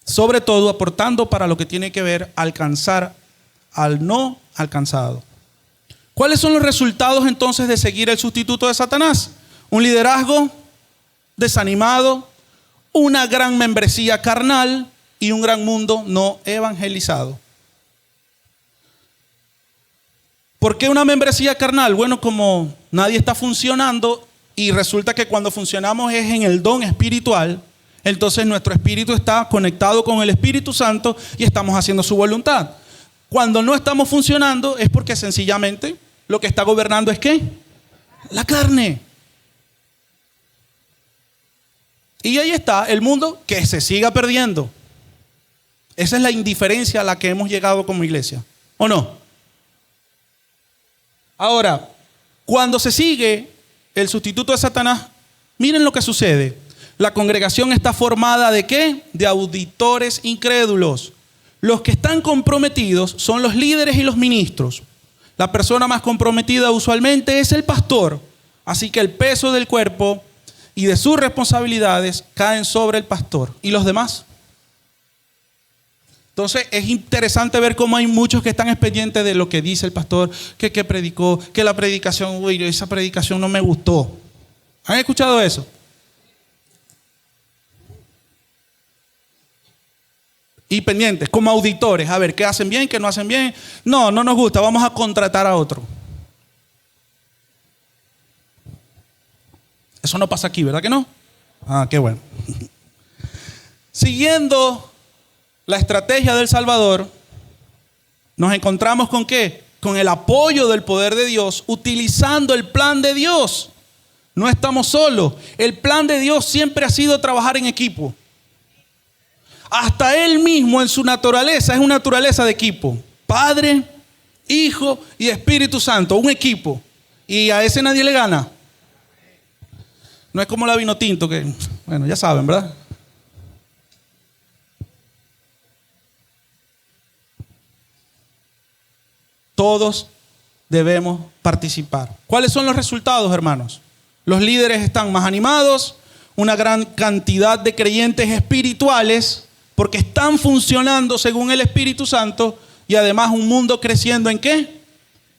S1: Sobre todo aportando para lo que tiene que ver alcanzar al no alcanzado. ¿Cuáles son los resultados entonces de seguir el sustituto de Satanás? Un liderazgo desanimado, una gran membresía carnal y un gran mundo no evangelizado. ¿Por qué una membresía carnal? Bueno, como nadie está funcionando y resulta que cuando funcionamos es en el don espiritual, entonces nuestro espíritu está conectado con el Espíritu Santo y estamos haciendo su voluntad. Cuando no estamos funcionando es porque sencillamente lo que está gobernando es ¿qué? La carne. Y ahí está el mundo que se siga perdiendo. Esa es la indiferencia a la que hemos llegado como iglesia, ¿o no? Ahora, cuando se sigue el sustituto de Satanás, miren lo que sucede. La congregación está formada ¿de qué? De auditores incrédulos. Los que están comprometidos son los líderes y los ministros. La persona más comprometida usualmente es el pastor. Así que el peso del cuerpo y de sus responsabilidades caen sobre el pastor. ¿Y los demás? Entonces es interesante ver cómo hay muchos que están pendientes de lo que dice el pastor, que predicó, que la predicación, uy, esa predicación no me gustó. ¿Han escuchado eso? Y pendientes, como auditores, a ver qué hacen bien, qué no hacen bien. No nos gusta, vamos a contratar a otro. Eso no pasa aquí, ¿verdad que no? Ah, qué bueno. Siguiendo la estrategia del Salvador, nos encontramos con ¿qué? Con el apoyo del poder de Dios, utilizando el plan de Dios. No estamos solos. El plan de Dios siempre ha sido trabajar en equipo. Hasta Él mismo en su naturaleza es una naturaleza de equipo. Padre, Hijo y Espíritu Santo, un equipo. Y a ese nadie le gana. No es como la vino tinto que, bueno, ya saben, ¿verdad? Todos debemos participar. ¿Cuáles son los resultados, hermanos? Los líderes están más animados, una gran cantidad de creyentes espirituales, porque están funcionando según el Espíritu Santo, y además un mundo creciendo ¿en qué?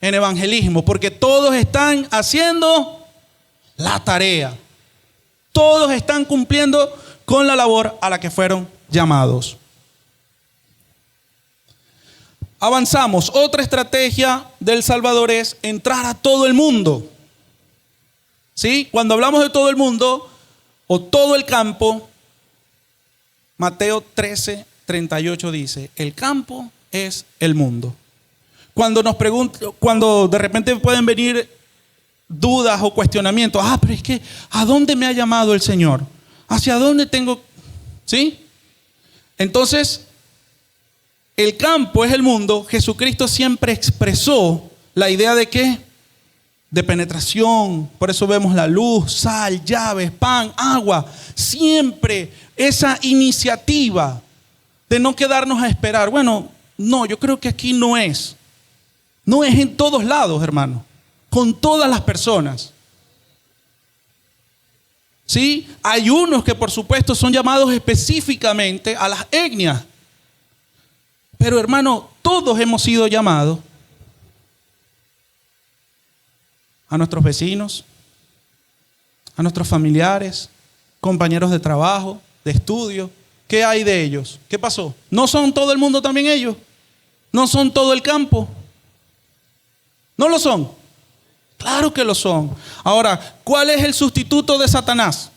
S1: En evangelismo, porque todos están haciendo la tarea. Todos están cumpliendo con la labor a la que fueron llamados. Avanzamos. Otra estrategia del Salvador es entrar a todo el mundo. ¿Sí? Cuando hablamos de todo el mundo o todo el campo, Mateo 13:38 dice, el campo es el mundo. Cuando nos preguntan, cuando de repente pueden venir dudas o cuestionamientos. Pero es que, ¿a dónde me ha llamado el Señor? ¿Hacia dónde tengo? ¿Sí? Entonces, el campo es el mundo. Jesucristo siempre expresó la idea de ¿qué? De penetración. Por eso vemos la luz, sal, llaves, pan, agua. Siempre esa iniciativa de no quedarnos a esperar. Bueno, no, yo creo que aquí no es. No es en todos lados, hermano. Con todas las personas. ¿Sí? Hay unos que por supuesto son llamados específicamente a las etnias. Pero hermano, todos hemos sido llamados a nuestros vecinos, a nuestros familiares, compañeros de trabajo, de estudio. ¿Qué hay de ellos? ¿Qué pasó? ¿No son todo el mundo también ellos? ¿No son todo el campo? ¿No lo son? Claro que lo son. Ahora, ¿cuál es el sustituto de Satanás?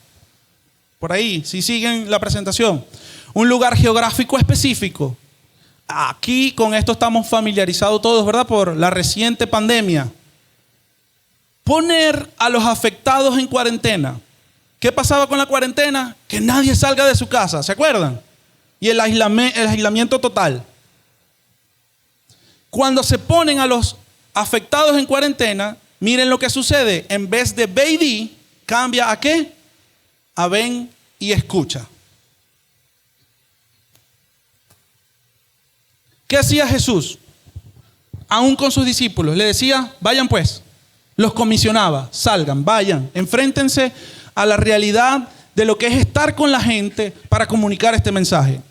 S1: Por ahí, si siguen la presentación. Un lugar geográfico específico. Aquí con esto estamos familiarizados todos, ¿verdad? Por la reciente pandemia. Poner a los afectados en cuarentena. ¿Qué pasaba con la cuarentena? Que nadie salga de su casa, ¿se acuerdan? Y el aislamiento total. Cuando se ponen a los afectados en cuarentena, miren lo que sucede. En vez de ve y di, cambia a ¿qué? A ven y escucha. ¿Qué hacía Jesús? Aún con sus discípulos. Le decía, vayan pues. Los comisionaba, salgan, vayan, enfréntense a la realidad de lo que es estar con la gente para comunicar este mensaje.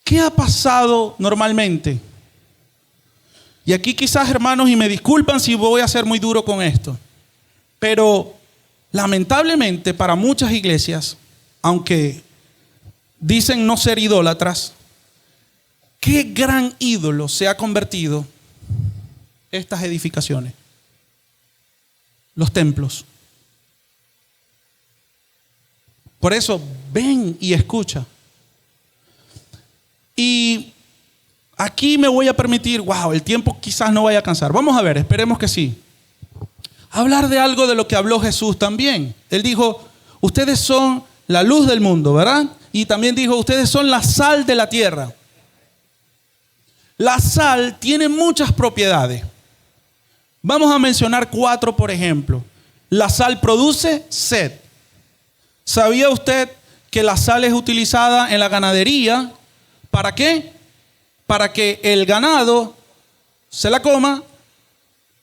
S1: ¿Qué ha pasado normalmente? Y aquí quizás, hermanos, y me disculpan si voy a ser muy duro con esto, pero lamentablemente para muchas iglesias, aunque dicen no ser idólatras, qué gran ídolo se ha convertido estas edificaciones, los templos. Por eso, ven y escucha. Y aquí me voy a permitir, el tiempo quizás no vaya a alcanzar. Vamos a ver, esperemos que sí. Hablar de algo de lo que habló Jesús también. Él dijo, ustedes son la luz del mundo, ¿verdad? Y también dijo, ustedes son la sal de la tierra. La sal tiene muchas propiedades. Vamos a mencionar 4, por ejemplo. La sal produce sed. ¿Sabía usted que la sal es utilizada en la ganadería? ¿Para qué? Para que el ganado se la coma,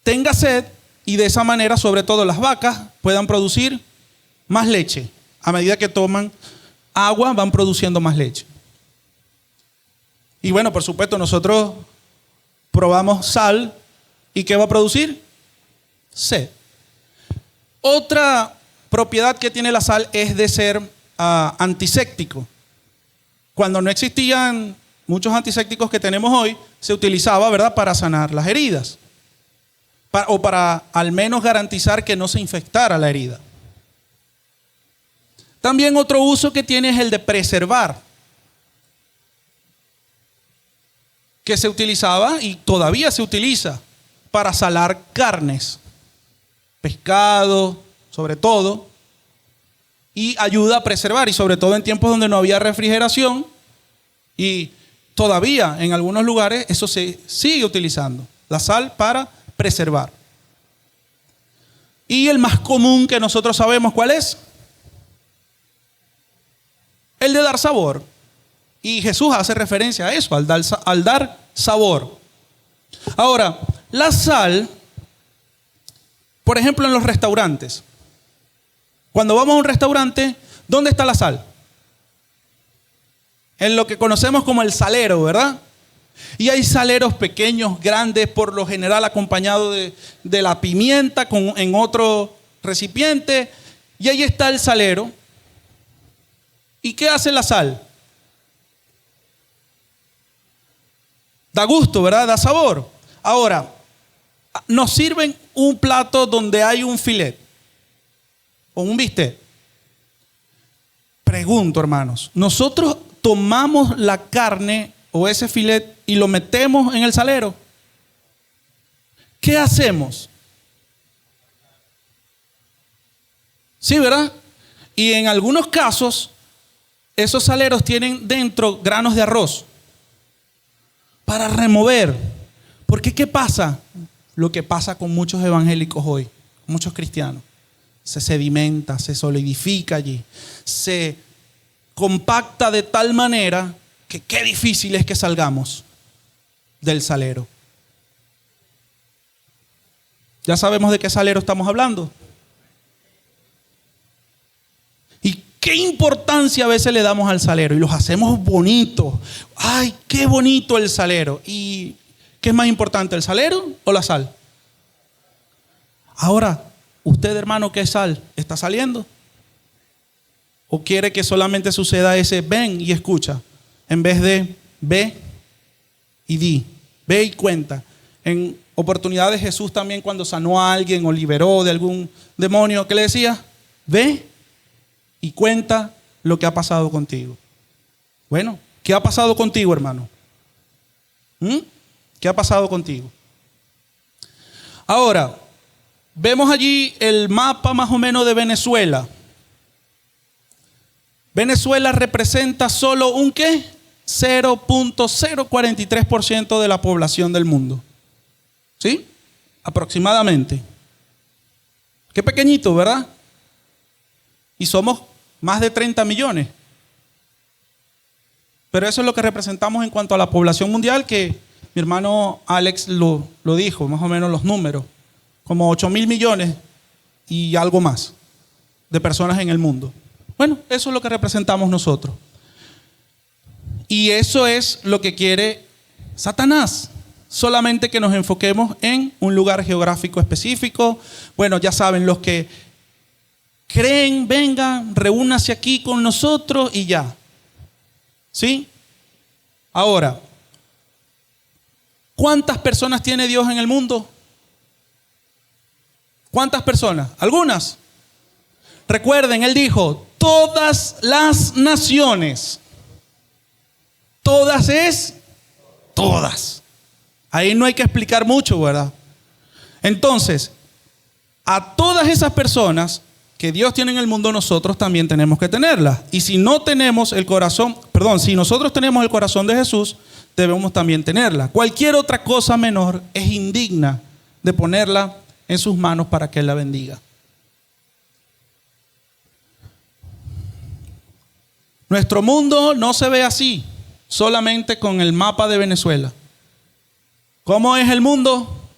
S1: tenga sed y de esa manera, sobre todo las vacas, puedan producir más leche. A medida que toman agua, van produciendo más leche. Y bueno, por supuesto, nosotros probamos sal. ¿Y qué va a producir? Sed. Otra propiedad que tiene la sal es de ser antiséptico. Cuando no existían muchos antisépticos que tenemos hoy, se utilizaba, ¿verdad?, para sanar las heridas. O para al menos garantizar que no se infectara la herida. También otro uso que tiene es el de preservar. Que se utilizaba y todavía se utiliza para salar carnes, pescado, sobre todo, y ayuda a preservar, y sobre todo en tiempos donde no había refrigeración, y todavía en algunos lugares eso se sigue utilizando, la sal para preservar. Y el más común que nosotros sabemos, ¿cuál es? El de dar sabor. Y Jesús hace referencia a eso, al dar sabor. Ahora, la sal, por ejemplo, en los restaurantes. Cuando vamos a un restaurante, ¿dónde está la sal? En lo que conocemos como el salero, ¿verdad? Y hay saleros pequeños, grandes, por lo general acompañados de la pimienta en otro recipiente. Y ahí está el salero. ¿Y qué hace la sal? Da gusto, ¿verdad? Da sabor. Ahora, nos sirven un plato donde hay un filet o un bistec. Pregunto, hermanos, nosotros tomamos la carne o ese filet y lo metemos en el salero. ¿Qué hacemos? Sí, ¿verdad? Y en algunos casos, esos saleros tienen dentro granos de arroz para remover. Porque ¿qué pasa? Lo que pasa con muchos evangélicos hoy, muchos cristianos. Se sedimenta, se solidifica allí, se compacta de tal manera que qué difícil es que salgamos del salero. Ya sabemos de qué salero estamos hablando. Y qué importancia a veces le damos al salero y los hacemos bonitos. Ay, qué bonito el salero. ¿Y qué es más importante, el salero o la sal? Ahora, usted, hermano, ¿qué sal está saliendo? ¿O quiere que solamente suceda ese ven y escucha? En vez de ve y di, ve y cuenta. En oportunidad de Jesús también, cuando sanó a alguien o liberó de algún demonio, ¿qué le decía? Ve y cuenta lo que ha pasado contigo. Bueno, ¿qué ha pasado contigo, hermano? ¿Qué ha pasado contigo? Ahora, vemos allí el mapa más o menos de Venezuela. Venezuela representa solo un ¿qué? 0.043% de la población del mundo. ¿Sí? Aproximadamente. Qué pequeñito, ¿verdad? Y somos más de 30 millones. Pero eso es lo que representamos en cuanto a la población mundial, que mi hermano Alex lo dijo, más o menos los números. Como 8.000 millones y algo más de personas en el mundo. Bueno, eso es lo que representamos nosotros. Y eso es lo que quiere Satanás. Solamente que nos enfoquemos en un lugar geográfico específico. Bueno, ya saben, los que creen, vengan, reúnanse aquí con nosotros y ya. ¿Sí? Ahora, ¿cuántas personas tiene Dios en el mundo? ¿Cuántas personas? ¿Algunas? Recuerden, Él dijo, todas las naciones. Todas es todas. Ahí no hay que explicar mucho, ¿verdad? Entonces, a todas esas personas que Dios tiene en el mundo, nosotros también tenemos que tenerlas. Y si no tenemos el corazón, si nosotros tenemos el corazón de Jesús, debemos también tenerla. Cualquier otra cosa menor es indigna de ponerla en sus manos para que Él la bendiga. Nuestro mundo no se ve así, solamente con el mapa de Venezuela. ¿Cómo es el mundo?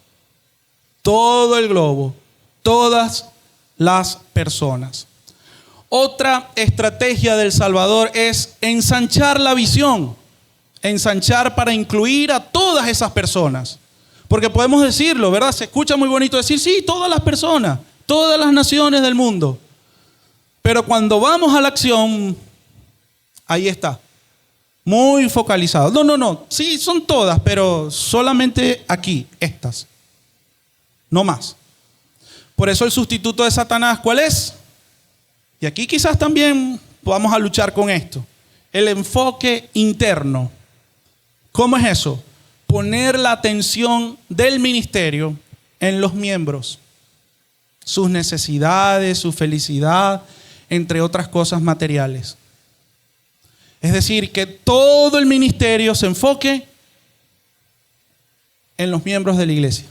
S1: Todo el globo, todas las personas. Otra estrategia del Salvador es ensanchar la visión, ensanchar para incluir a todas esas personas. Porque podemos decirlo, ¿verdad? Se escucha muy bonito decir, sí, todas las personas, todas las naciones del mundo. Pero cuando vamos a la acción, ahí está, muy focalizado. No, sí, son todas, pero solamente aquí, estas, no más. Por eso el sustituto de Satanás, ¿cuál es? Y aquí quizás también vamos a luchar con esto. El enfoque interno. ¿Cómo es eso? Poner la atención del ministerio en los miembros, sus necesidades, su felicidad, entre otras cosas materiales. Es decir, que todo el ministerio se enfoque en los miembros de la iglesia.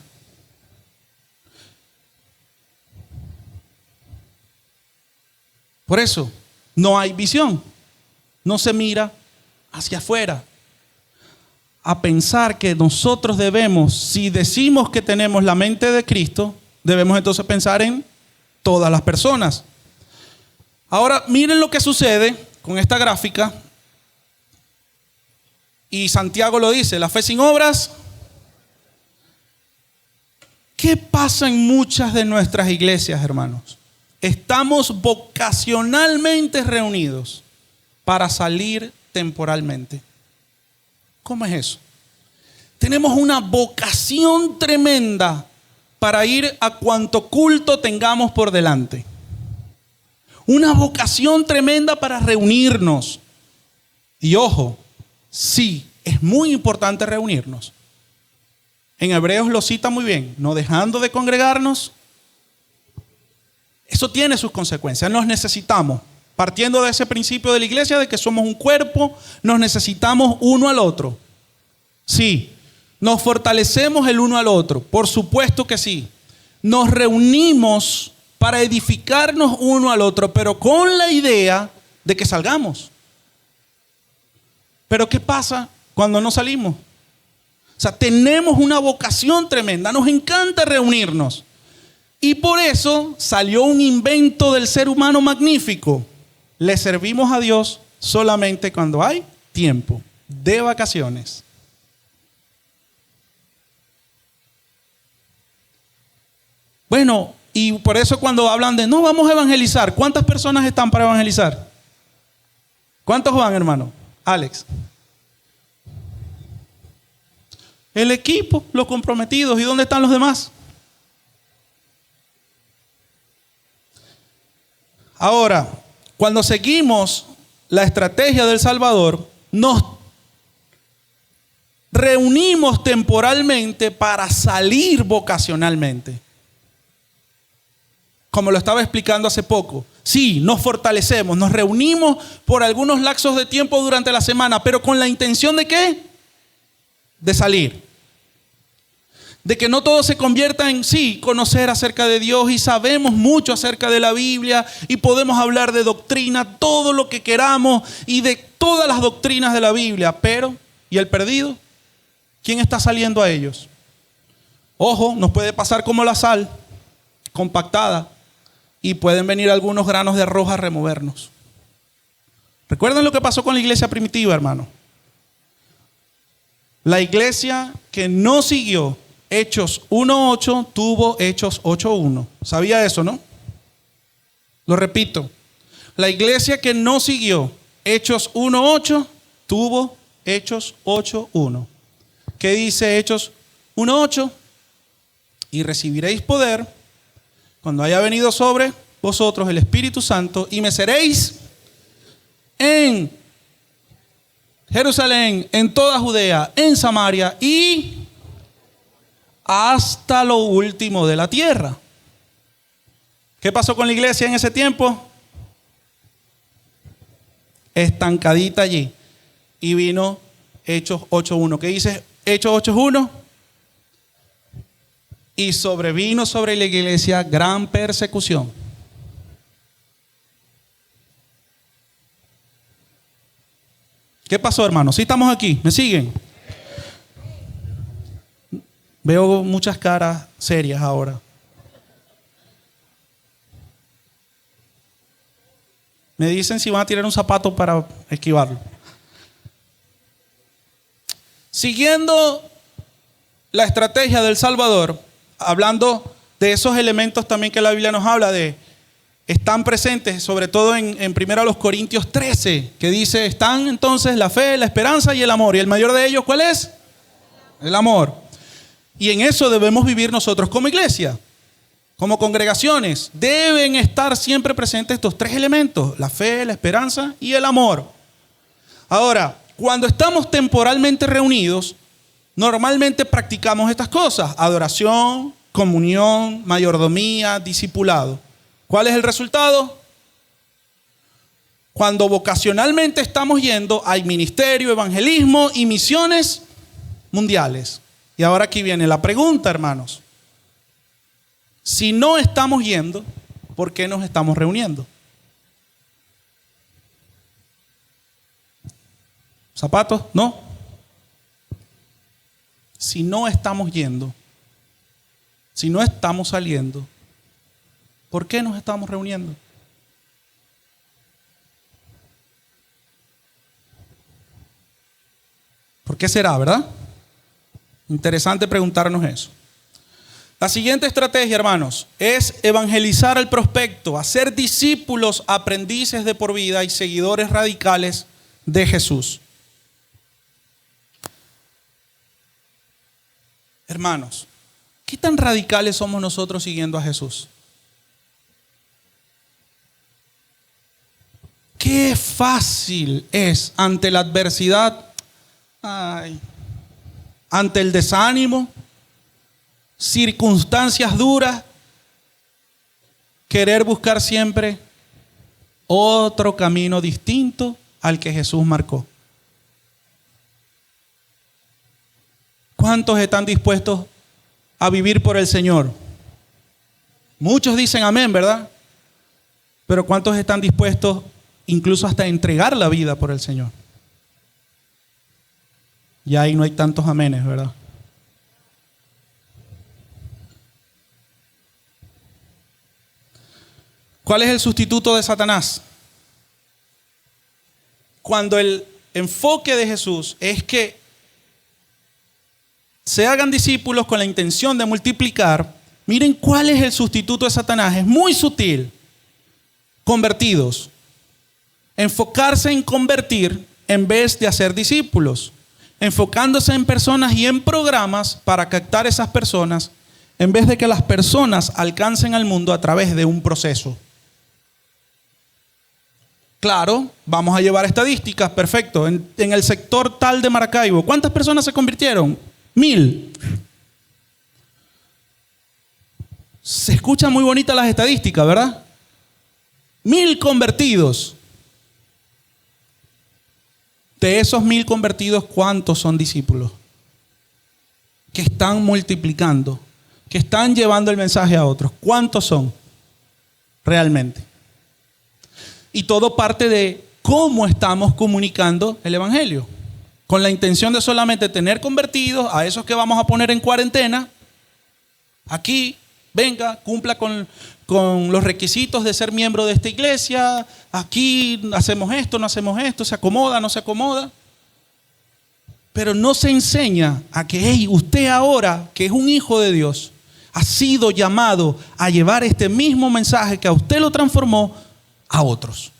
S1: Por eso, no hay visión. No se mira hacia afuera. A pensar que nosotros debemos, si decimos que tenemos la mente de Cristo, debemos entonces pensar en todas las personas. Ahora, miren lo que sucede con esta gráfica. Y Santiago lo dice, la fe sin obras. ¿Qué pasa en muchas de nuestras iglesias, hermanos? Estamos vocacionalmente reunidos para salir temporalmente. ¿Cómo es eso? Tenemos una vocación tremenda para ir a cuanto culto tengamos por delante. Una vocación tremenda para reunirnos. Y ojo, sí, es muy importante reunirnos. En Hebreos lo cita muy bien, no dejando de congregarnos. Eso tiene sus consecuencias. Nos necesitamos. Partiendo de ese principio de la iglesia de que somos un cuerpo, nos necesitamos uno al otro. Sí. Nos fortalecemos el uno al otro. Por supuesto que sí. Nos reunimos para edificarnos uno al otro, pero con la idea de que salgamos. Pero ¿qué pasa cuando no salimos? O sea, tenemos una vocación tremenda, nos encanta reunirnos. Y por eso salió un invento del ser humano magnífico. Le servimos a Dios solamente cuando hay tiempo de vacaciones. Bueno, y por eso cuando hablan de no vamos a evangelizar, ¿cuántas personas están para evangelizar? ¿Cuántos van, hermano? Alex. El equipo, los comprometidos. ¿Y dónde están los demás? Ahora, cuando seguimos la estrategia del Salvador, nos reunimos temporalmente para salir vocacionalmente. Como lo estaba explicando hace poco. Sí, nos fortalecemos, nos reunimos por algunos lapsos de tiempo durante la semana, pero con la intención ¿de qué? De salir. De que no todo se convierta en sí, conocer acerca de Dios y sabemos mucho acerca de la Biblia y podemos hablar de doctrina, todo lo que queramos y de todas las doctrinas de la Biblia, pero ¿y el perdido? ¿Quién está saliendo a ellos? Ojo, nos puede pasar como la sal, compactada, y pueden venir algunos granos de arroz a removernos. ¿Recuerdan lo que pasó con la iglesia primitiva, hermano? La iglesia que no siguió Hechos 1:8 tuvo Hechos 8:1. ¿Sabía eso, no? Lo repito. La iglesia que no siguió Hechos 1:8 tuvo Hechos 8:1. ¿Qué dice Hechos 1:8? Y recibiréis poder cuando haya venido sobre vosotros el Espíritu Santo y me seréis en Jerusalén, en toda Judea, en Samaria y hasta lo último de la tierra. ¿Qué pasó con la iglesia en ese tiempo? Estancadita allí. Y vino Hechos 8:1. ¿Qué dice Hechos 8:1? Y sobrevino sobre la iglesia gran persecución. ¿Qué pasó, hermanos? ¿Sí estamos aquí? ¿Me siguen? Veo muchas caras serias ahora. Me dicen si van a tirar un zapato para esquivarlo. Siguiendo la estrategia del Salvador, hablando de esos elementos también que la Biblia nos habla de, están presentes, sobre todo en 1 Corintios 13, que dice, están entonces la fe, la esperanza y el amor. ¿Y el mayor de ellos cuál es? El amor. Y en eso debemos vivir nosotros como iglesia, como congregaciones. Deben estar siempre presentes estos tres elementos, la fe, la esperanza y el amor. Ahora, cuando estamos temporalmente reunidos, normalmente practicamos estas cosas: adoración, comunión, mayordomía, discipulado. ¿Cuál es el resultado? Cuando vocacionalmente estamos yendo, hay ministerio, evangelismo y misiones mundiales. Y ahora aquí viene la pregunta, hermanos. Si no estamos yendo, ¿por qué nos estamos reuniendo? ¿Zapatos? No. Si no estamos yendo, si no estamos saliendo, ¿por qué nos estamos reuniendo? ¿Por qué será, verdad? Interesante preguntarnos eso. La siguiente estrategia, hermanos, es evangelizar al prospecto, hacer discípulos, aprendices de por vida y seguidores radicales de Jesús. Hermanos, ¿qué tan radicales somos nosotros siguiendo a Jesús? Qué fácil es ante la adversidad, ante el desánimo, circunstancias duras, querer buscar siempre otro camino distinto al que Jesús marcó. ¿Cuántos están dispuestos a vivir por el Señor? Muchos dicen amén, ¿verdad? Pero ¿cuántos están dispuestos incluso hasta a entregar la vida por el Señor? Y ahí no hay tantos amenes, ¿verdad? ¿Cuál es el sustituto de Satanás? Cuando el enfoque de Jesús es que se hagan discípulos con la intención de multiplicar, miren cuál es el sustituto de Satanás. Es muy sutil. Convertidos. Enfocarse en convertir en vez de hacer discípulos. Enfocándose en personas y en programas para captar esas personas, en vez de que las personas alcancen al mundo a través de un proceso. Claro, vamos a llevar estadísticas, perfecto. En el sector tal de Maracaibo, ¿cuántas personas se convirtieron? 1000. Se escuchan muy bonitas las estadísticas, ¿verdad? 1000 convertidos. De esos 1000 convertidos, ¿cuántos son discípulos? Que están multiplicando, que están llevando el mensaje a otros. ¿Cuántos son realmente? Y todo parte de cómo estamos comunicando el evangelio. Con la intención de solamente tener convertidos a esos que vamos a poner en cuarentena. Aquí, venga, cumpla con los requisitos de ser miembro de esta iglesia. Aquí hacemos esto, no hacemos esto, se acomoda, no se acomoda. Pero no se enseña a que hey, usted ahora, que es un hijo de Dios, ha sido llamado a llevar este mismo mensaje que a usted lo transformó a otros.